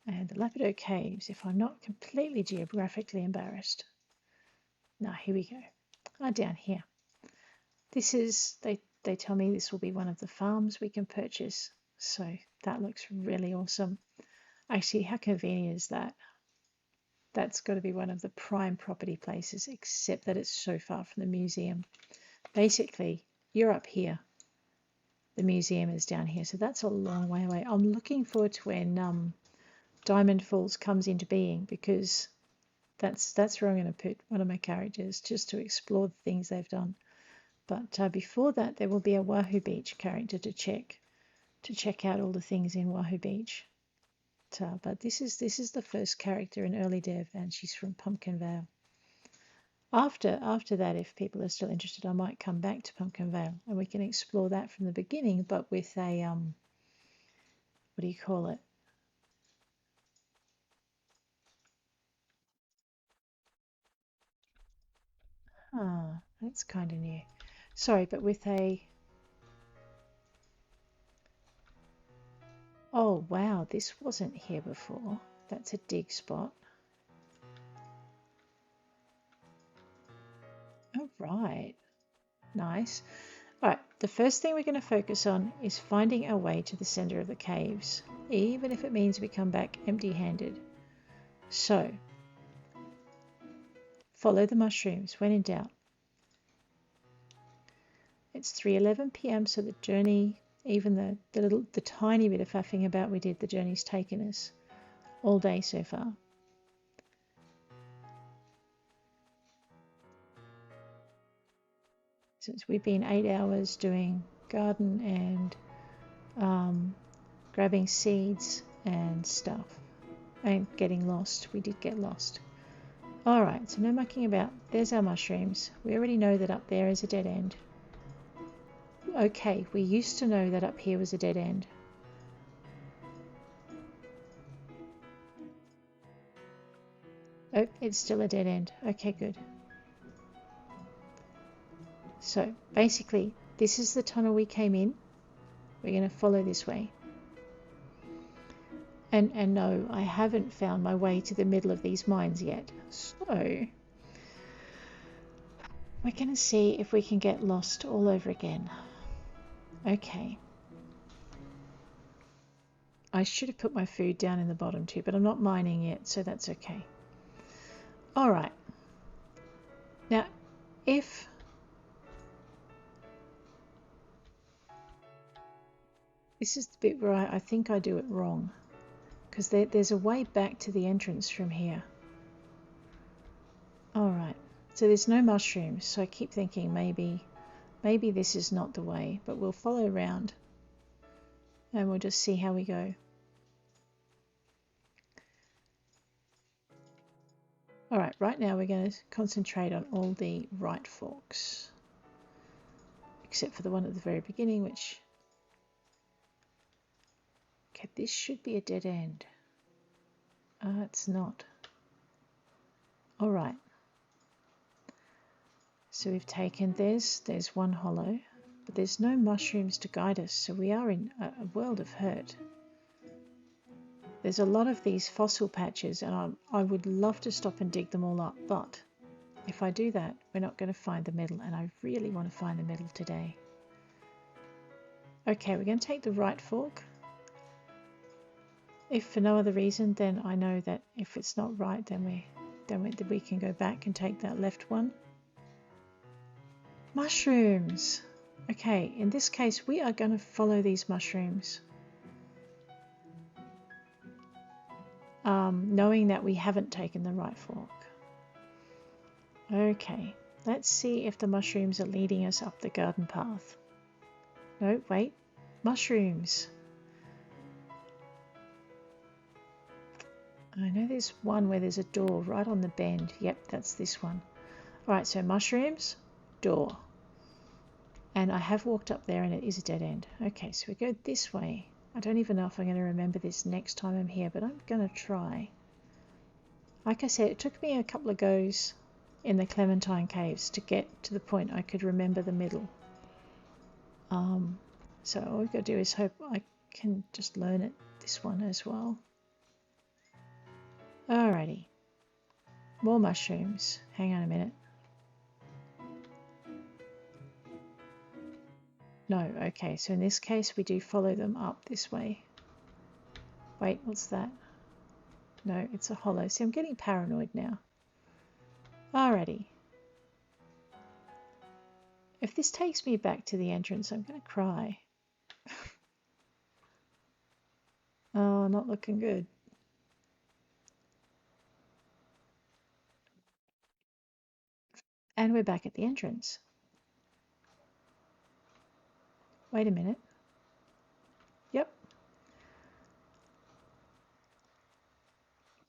And the Lapidot Caves, if I'm not completely geographically embarrassed. Now, here we go. Down here. This is, they tell me this will be one of the farms we can purchase. So that looks really awesome. Actually, how convenient is that? That's got to be one of the prime property places, except that it's so far from the museum. Basically, you're up here. The museum is down here. So that's a long way away. I'm looking forward to when Diamond Falls comes into being because that's where I'm going to put one of my characters just to explore the things they've done. But before that, there will be a Wahoo Beach character to check out all the things in Wahoo Beach. But this is the first character in early dev, and she's from Pumpkin Vale. After that, if people are still interested, I might come back to Pumpkin Vale and we can explore that from the beginning, but with a what do you call it? Ah, that's kind of new. Sorry, but with a... Oh, wow, this wasn't here before. That's a dig spot. All right, nice. All right, the first thing we're going to focus on is finding our way to the center of the caves, even if it means we come back empty-handed. So, follow the mushrooms when in doubt. It's 3:11 p.m. so the journey, even the tiny bit of faffing about we did, the journey's taken us all day so far. Since we've been 8 hours doing garden and grabbing seeds and stuff and getting lost. We did get lost. Alright, so no mucking about. There's our mushrooms. We already know that up there is a dead end. Okay, we used to know that up here was a dead end. Oh, it's still a dead end. Okay, good. So basically, this is the tunnel we came in. We're going to follow this way. And no, I haven't found my way to the middle of these mines yet. So we're going to see if we can get lost all over again. Okay. I should have put my food down in the bottom too, but I'm not mining yet, so that's okay. All right. Now, if this is the bit where I think I do it wrong, because there's a way back to the entrance from here. All right. So there's no mushrooms, so I keep thinking maybe this is not the way, but we'll follow around and we'll just see how we go. All right now we're going to concentrate on all the right forks, except for the one at the very beginning, which... Okay, this should be a dead end. It's not. All right. So we've taken there's one hollow, but there's no mushrooms to guide us, so we are in a world of hurt. There's a lot of these fossil patches, and I would love to stop and dig them all up, but if I do that, we're not going to find the middle, and I really want to find the middle today. Okay, we're going to take the right fork. If for no other reason, then I know that if it's not right, then we can go back and take that left one. Mushrooms! Okay, in this case, we are going to follow these mushrooms. Knowing that we haven't taken the right fork. Okay, let's see if the mushrooms are leading us up the garden path. No, wait. Mushrooms! I know there's one where there's a door right on the bend. Yep, that's this one. Alright, so mushrooms, door. And I have walked up there and it is a dead end. Okay, so we go this way. I don't even know if I'm going to remember this next time I'm here, but I'm going to try. Like I said, it took me a couple of goes in the Clementine Caves to get to the point I could remember the middle. So all we've got to do is hope I can just learn it, this one as well. Alrighty. More mushrooms. Hang on a minute. No, okay, so in this case we do follow them up this way. Wait, what's that? No, it's a hollow. See, I'm getting paranoid now. Alrighty. If this takes me back to the entrance, I'm going to cry. Oh, not looking good. And we're back at the entrance. Wait a minute. Yep.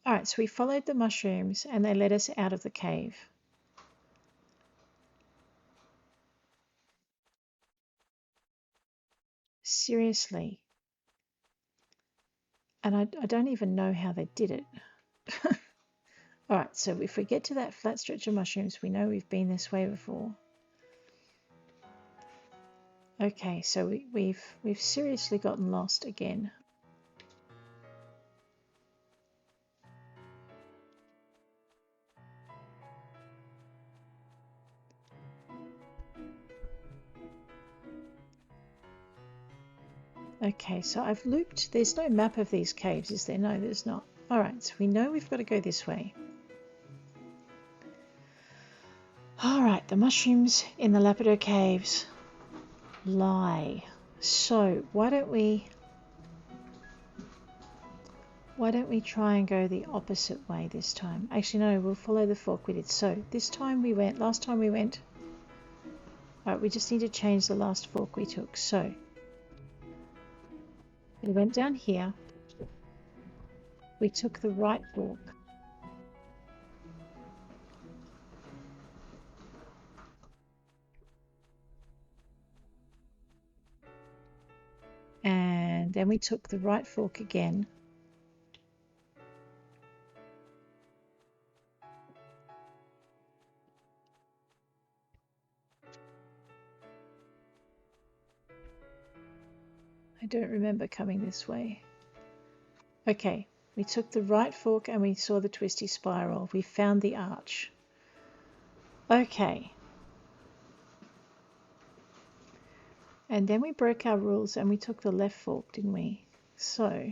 Alright, so we followed the mushrooms and they led us out of the cave. Seriously. And I don't even know how they did it. Alright, so if we get to that flat stretch of mushrooms, we know we've been this way before. Okay, so we've seriously gotten lost again. Okay, so I've looped. There's no map of these caves, is there? No, there's not. Alright, so we know we've got to go this way. Alright, the mushrooms in the Lapidot Caves lie. So why don't we try and go the opposite way this time? Actually, no, we'll follow the fork we did. So last time we went, alright, we just need to change the last fork we took. So we went down here, we took the right fork. And then we took the right fork again. I don't remember coming this way. Okay, we took the right fork and we saw the twisty spiral. We found the arch. Okay. And then we broke our rules and we took the left fork, didn't we? So,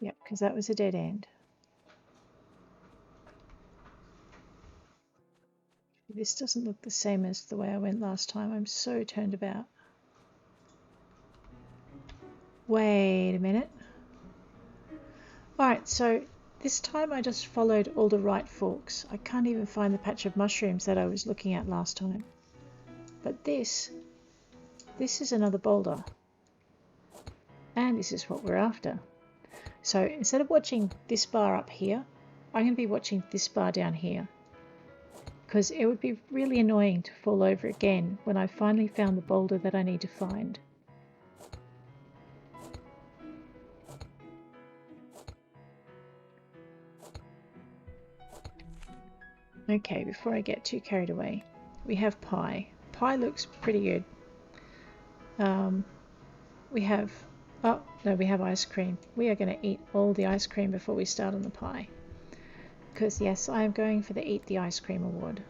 yep, because that was a dead end. This doesn't look the same as the way I went last time. I'm so turned about. Wait a minute. Alright, so this time I just followed all the right forks. I can't even find the patch of mushrooms that I was looking at last time. But this is another boulder. And this is what we're after. So instead of watching this bar up here, I'm going to be watching this bar down here. Because it would be really annoying to fall over again when I finally found the boulder that I need to find. Okay, before I get too carried away, we have pie. Pie looks pretty good. We have ice cream. We are going to eat all the ice cream before we start on the pie. Because yes, I am going for the Eat the Ice Cream award.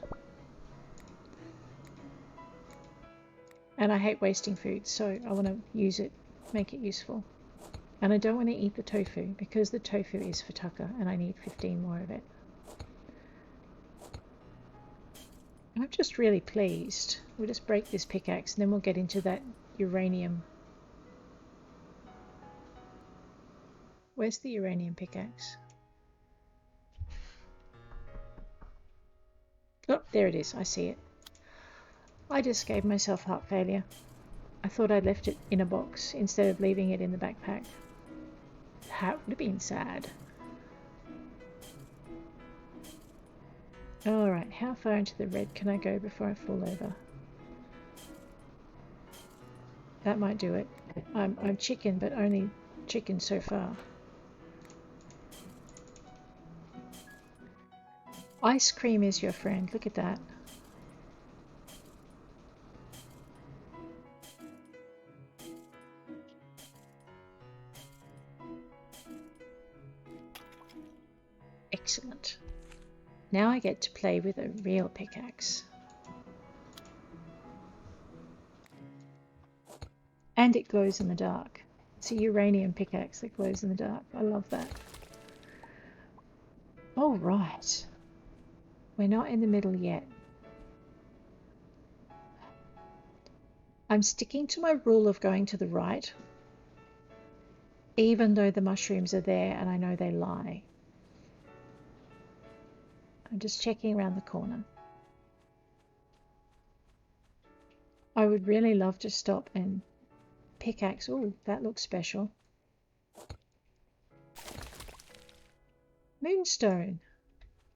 And I hate wasting food, so I want to use it, make it useful. And I don't want to eat the tofu, because the tofu is for Tucker, and I need 15 more of it. I'm just really pleased. We'll just break this pickaxe, and then we'll get into that uranium. Where's the uranium pickaxe? Oh, there it is. I see it. I just gave myself heart failure. I thought I'd left it in a box instead of leaving it in the backpack. That would have been sad. Alright, how far into the red can I go before I fall over? That might do it. I'm chicken, but only chicken so far. Ice cream is your friend. Look at that. Excellent. Now I get to play with a real pickaxe. And it glows in the dark. It's a uranium pickaxe that glows in the dark. I love that. All right. We're not in the middle yet. I'm sticking to my rule of going to the right, even though the mushrooms are there and I know they lie. I'm just checking around the corner. I would really love to stop and pickaxe. Oh, that looks special. Moonstone.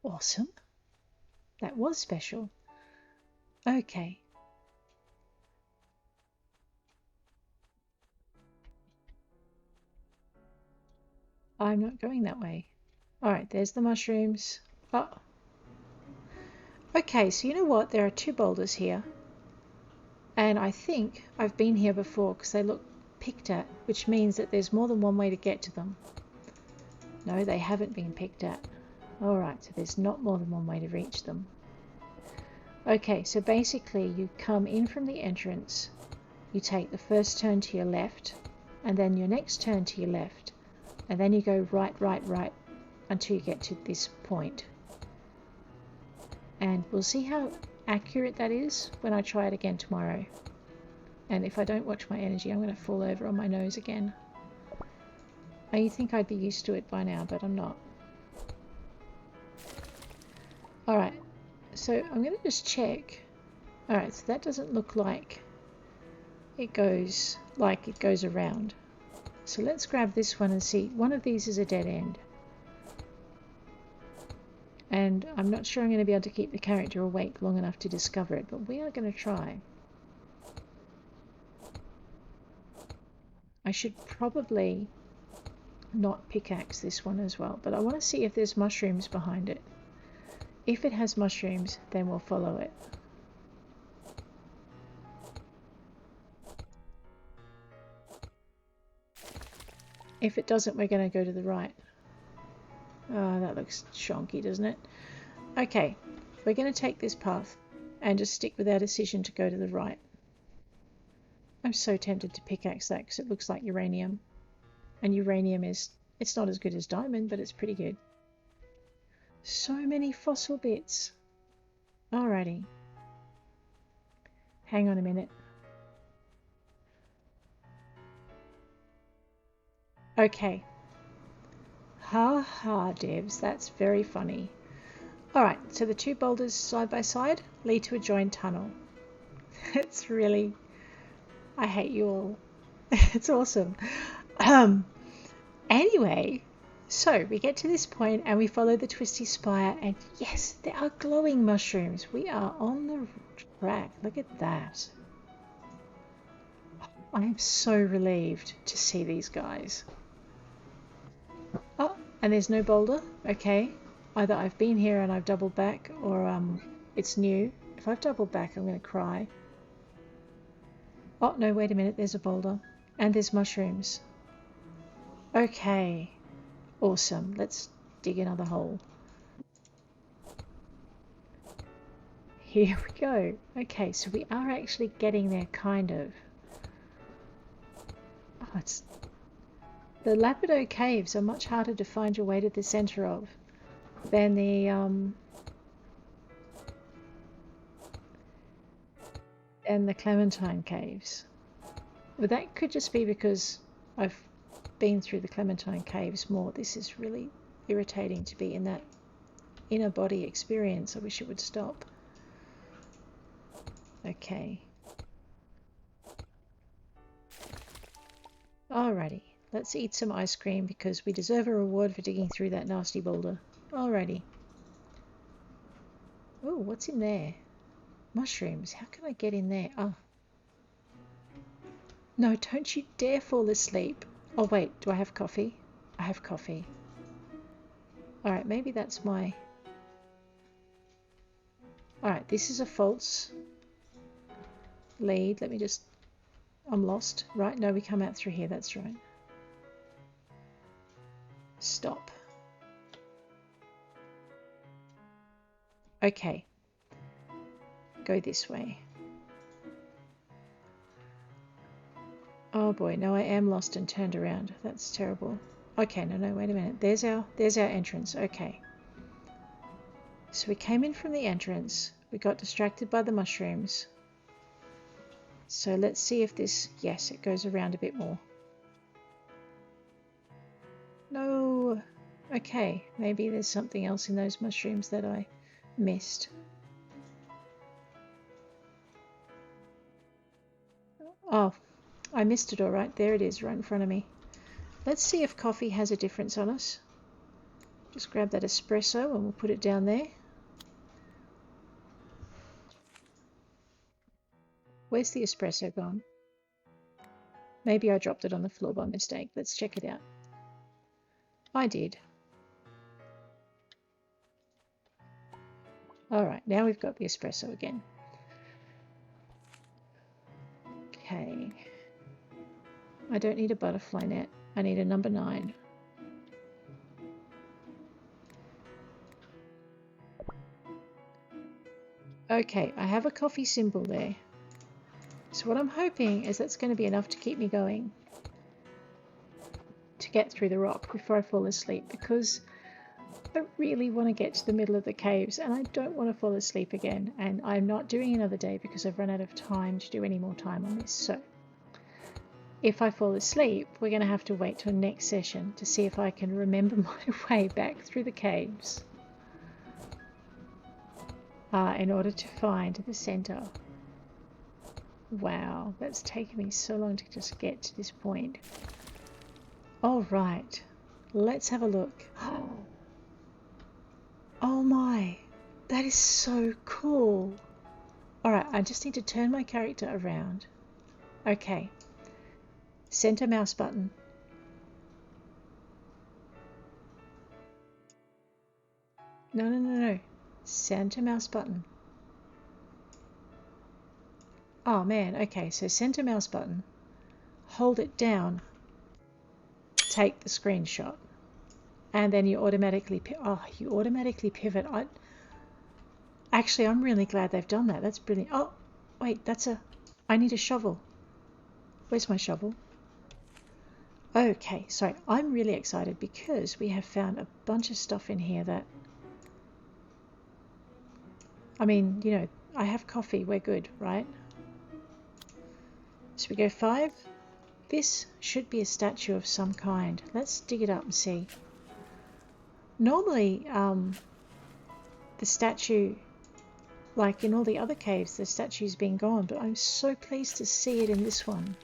Awesome. That was special. Okay. I'm not going that way. Alright, there's the mushrooms. Oh. Okay, so you know what? There are 2 boulders here. And I think I've been here before because they look picked at, which means that there's more than one way to get to them. No, they haven't been picked at. Alright, so there's not more than one way to reach them. Okay, so basically you come in from the entrance, you take the first turn to your left, and then your next turn to your left, and then you go right, right, right until you get to this point. And we'll see how accurate that is when I try it again tomorrow. And if I don't watch my energy, I'm going to fall over on my nose again. I think I'd be used to it by now, but I'm not. Alright, so I'm going to just check. Alright, so that doesn't look like it goes around. So let's grab this one and see. One of these is a dead end. And I'm not sure I'm going to be able to keep the character awake long enough to discover it, but we are going to try. I should probably not pickaxe this one as well, but I want to see if there's mushrooms behind it. If it has mushrooms, then we'll follow it. If it doesn't, we're going to go to the right. Oh, that looks shonky, doesn't it? Okay, we're going to take this path and just stick with our decision to go to the right. I'm so tempted to pickaxe that because it looks like uranium. And uranium it's not as good as diamond, but it's pretty good. So many fossil bits. Alrighty. Hang on a minute. Okay. Ha ha, devs, that's very funny. Alright, so the 2 boulders side by side lead to a joined tunnel. It's really... I hate you all. It's awesome. Anyway, so we get to this point and we follow the twisty spire, and yes, there are glowing mushrooms. We are on the track. Look at that. I am so relieved to see these guys. Oh, and there's no boulder. Okay. Either I've been here and I've doubled back, or it's new. If I've doubled back, I'm going to cry. Oh, no, wait a minute. There's a boulder. And there's mushrooms. Okay. Awesome. Let's dig another hole. Here we go. Okay, so we are actually getting there, kind of. Oh, it's... The Lapidot Caves are much harder to find your way to the center of than the Clementine Caves. But that could just be because I've been through the Clementine Caves more. This is really irritating to be in that inner body experience. I wish it would stop. Okay. Alrighty. Let's eat some ice cream because we deserve a reward for digging through that nasty boulder. Alrighty. Oh, what's in there? Mushrooms. How can I get in there? Oh. No, don't you dare fall asleep. Oh, wait. Do I have coffee? I have coffee. Alright, maybe that's my... Alright, this is a false lead. Let me just... I'm lost. Right? No, we come out through here. That's right. Stop. Okay. Go this way. Oh boy, no, I am lost and turned around. That's terrible. Okay, no, wait a minute. There's our entrance. Okay. So we came in from the entrance. We got distracted by the mushrooms. So let's see if this... Yes, it goes around a bit more. No. Okay, maybe there's something else in those mushrooms that I missed. Oh, I missed it all right. There it is, right in front of me. Let's see if coffee has a difference on us. Just grab that espresso and we'll put it down there. Where's the espresso gone? Maybe I dropped it on the floor by mistake. Let's check it out. I did. Alright, now we've got the espresso again. Okay. I don't need a butterfly net. I need a number 9. Okay, I have a coffee symbol there. So what I'm hoping is that's going to be enough to keep me going to get through the rock before I fall asleep, because I really want to get to the middle of the caves and I don't want to fall asleep again, and I'm not doing another day because I've run out of time to do any more time on this. So if I fall asleep, we're going to have to wait till next session to see if I can remember my way back through the caves in order to find the center. Wow, that's taken me so long to just get to this point. All right, let's have a look. Oh my, that is so cool. All right, I just need to turn my character around. Okay, center mouse button. No. Center mouse button. Oh man, okay, so center mouse button. Hold it down. Take the screenshot. And then you automatically pivot. Actually, I'm really glad they've done that. That's brilliant. Oh, wait, I need a shovel. Where's my shovel? Okay, sorry. I'm really excited because we have found a bunch of stuff in here that... I mean, you know, I have coffee. We're good, right? So we go 5. This should be a statue of some kind. Let's dig it up and see. Normally, the statue, like in all the other caves, the statue's been gone, but I'm so pleased to see it in this one.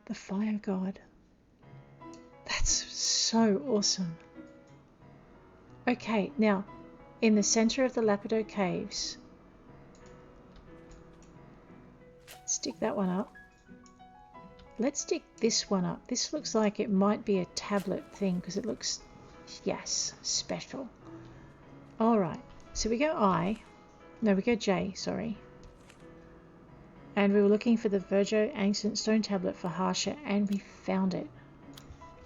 The fire god. That's so awesome. Okay, now, in the center of the Lapidot Caves, stick that one up. Let's stick this one up. This looks like it might be a tablet thing because it looks, yes, special. Alright, so we go we go J, sorry. And we were looking for the Virgo Ancient Stone Tablet for Harsha, and we found it.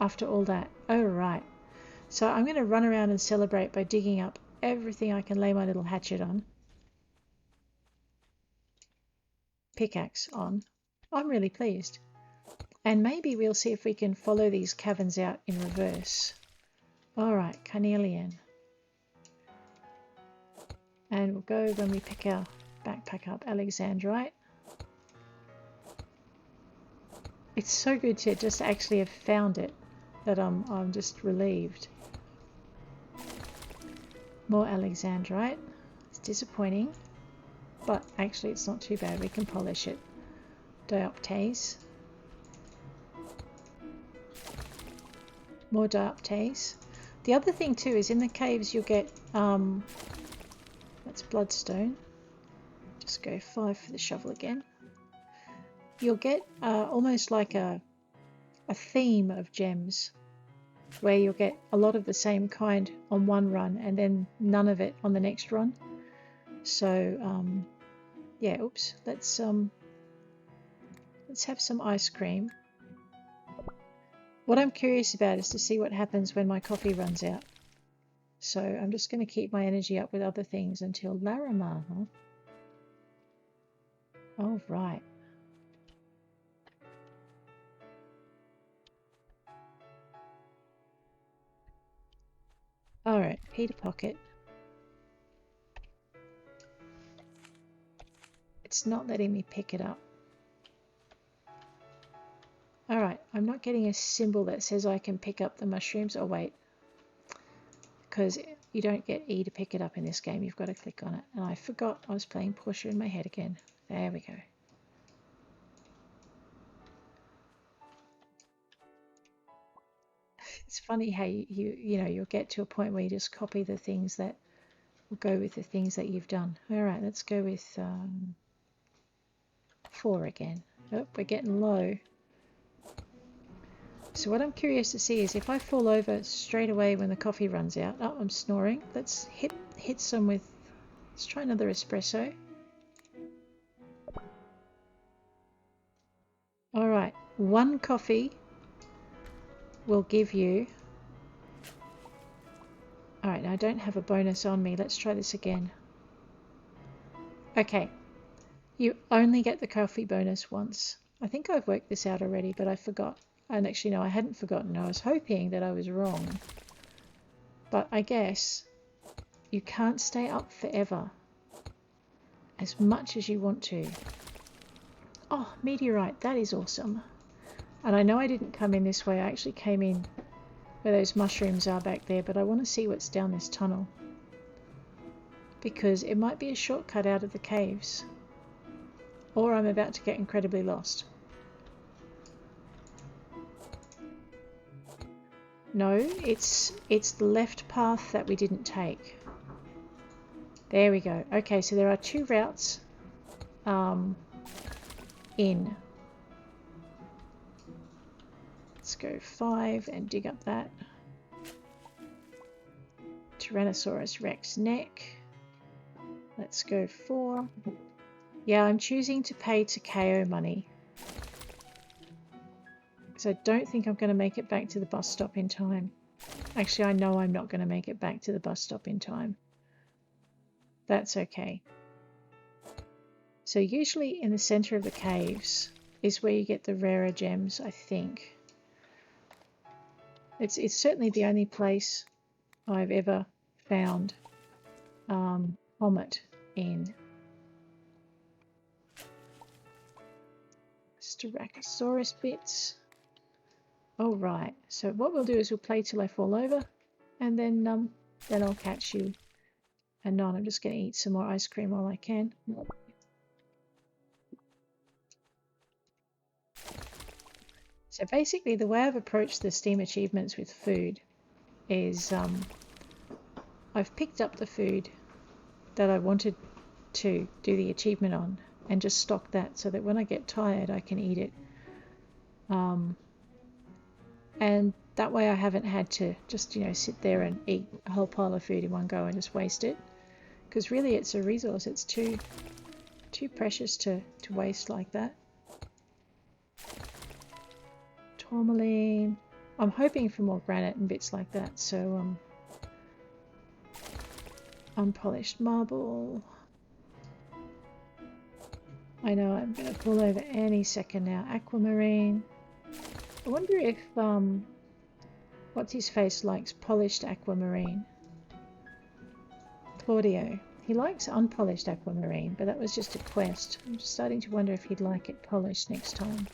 After all that. Oh, right. So I'm going to run around and celebrate by digging up everything I can lay my little hatchet on. Pickaxe on. I'm really pleased. And maybe we'll see if we can follow these caverns out in reverse. Alright, carnelian. And we'll go when we pick our backpack up, alexandrite. It's so good to just actually have found it that I'm just relieved. More alexandrite. It's disappointing, but actually it's not too bad. We can polish it. Dioptase. More dioptase. The other thing too is in the caves you'll get that's bloodstone. Just go 5 for the shovel again. You'll get almost like a theme of gems, where you'll get a lot of the same kind on one run and then none of it on the next run. So yeah, oops, let's have some ice cream. What I'm curious about is to see what happens when my coffee runs out. So I'm just going to keep my energy up with other things until Larimar. Oh, right. Alright, Peter Pocket. It's not letting me pick it up. Alright, I'm not getting a symbol that says I can pick up the mushrooms. Oh wait, because you don't get E to pick it up in this game. You've got to click on it. And I forgot I was playing Portia in my head again. There we go. It's funny how you know, you'll get to a point where you just copy the things that will go with the things that you've done. Alright, let's go with 4 again. Oh, we're getting low. So what I'm curious to see is if I fall over straight away when the coffee runs out. Oh, I'm snoring. Let's hit some with... Let's try another espresso. Alright, 1 coffee will give you... Alright, I don't have a bonus on me. Let's try this again. Okay, you only get the coffee bonus once. I think I've worked this out already, but I forgot. And actually, no, I hadn't forgotten. I was hoping that I was wrong. But I guess you can't stay up forever as much as you want to. Oh, meteorite, that is awesome. And I know I didn't come in this way. I actually came in where those mushrooms are back there, but I want to see what's down this tunnel. Because it might be a shortcut out of the caves. Or I'm about to get incredibly lost. No, it's the left path that we didn't take. There we go. Okay, so there are 2 routes in. Let's go 5 and dig up that. Tyrannosaurus Rex neck. Let's go 4. Yeah, I'm choosing to pay Takeo money. Because I don't think I'm going to make it back to the bus stop in time. Actually, I know I'm not going to make it back to the bus stop in time. That's okay. So usually in the center of the caves is where you get the rarer gems, I think. It's certainly the only place I've ever found Comet in. Styracosaurus bits. Oh right, so what we'll do is we'll play till I fall over, and then I'll catch you. And no, I'm just going to eat some more ice cream while I can. So basically the way I've approached the Steam achievements with food is I've picked up the food that I wanted to do the achievement on and just stock that so that when I get tired I can eat it. And that way I haven't had to just, you know, sit there and eat a whole pile of food in one go and just waste it. Because really it's a resource, it's too precious to waste like that. Tourmaline. I'm hoping for more granite and bits like that, so unpolished marble. I know I'm going to pull over any second now. Aquamarine. I wonder if what's his face likes polished aquamarine. Claudio. He likes unpolished aquamarine, but that was just a quest. I'm just starting to wonder if he'd like it polished next time.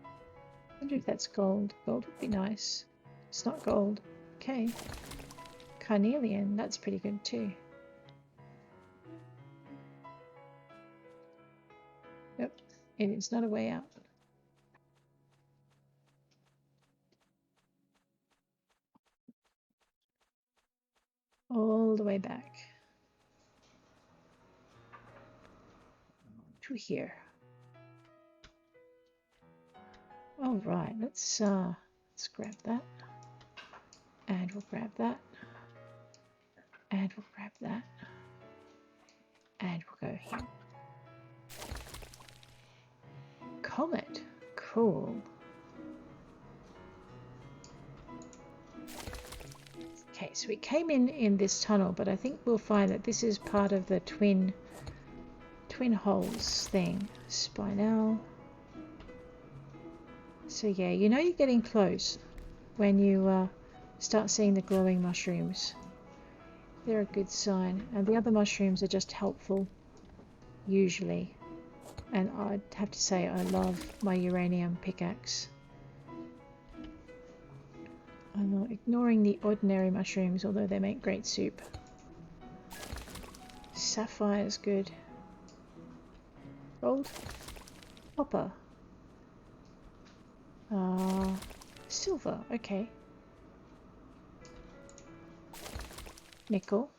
I wonder if that's gold. Gold would be nice. It's not gold. Okay. Carnelian. That's pretty good too. Yep. It is not a way out. All the way back to here. All right, let's grab that, and we'll grab that, and we'll grab that, and we'll go here. Comet, cool. Okay, so we came in this tunnel, but I think we'll find that this is part of the twin holes thing. Spinel. So yeah, you know you're getting close when you start seeing the glowing mushrooms. They're a good sign, and the other mushrooms are just helpful, usually. And I'd have to say I love my uranium pickaxe. I'm ignoring the ordinary mushrooms, although they make great soup. Sapphire's good. Gold. Copper. Silver, okay. Nickel.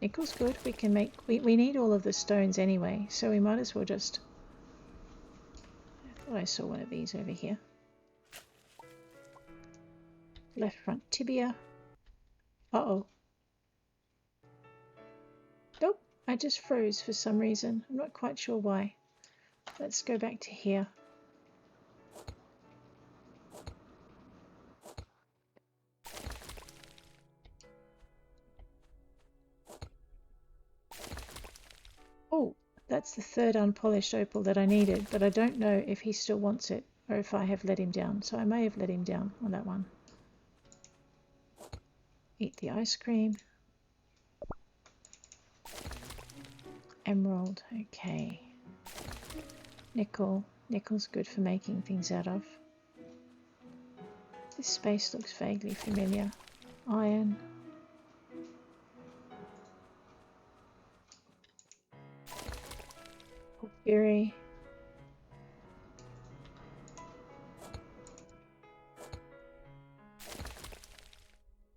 Nickel's good. We can make... We need all of the stones anyway, so we might as well just... I thought I saw one of these over here. left front tibia. Uh-oh. Nope, I just froze for some reason. I'm not quite sure why. Let's go back to here. Oh, that's the third unpolished opal that I needed, but I don't know if he still wants it or if I have let him down. So I may have let him down on that one. Eat the ice cream. Emerald, okay. Nickel. Nickel's good for making things out of. This space looks vaguely familiar. Iron. Porphyry.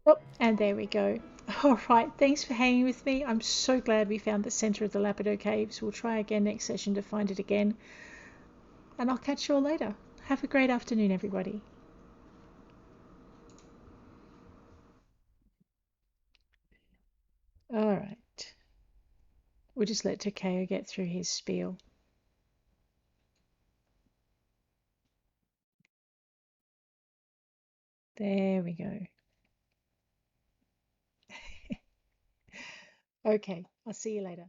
Oh, and there we go. All right, thanks for hanging with me. I'm so glad we found the center of the Lapidot Caves. We'll try again next session to find it again. And I'll catch you all later. Have a great afternoon, everybody. All right. We'll just let Takeo get through his spiel. There we go. Okay, I'll see you later.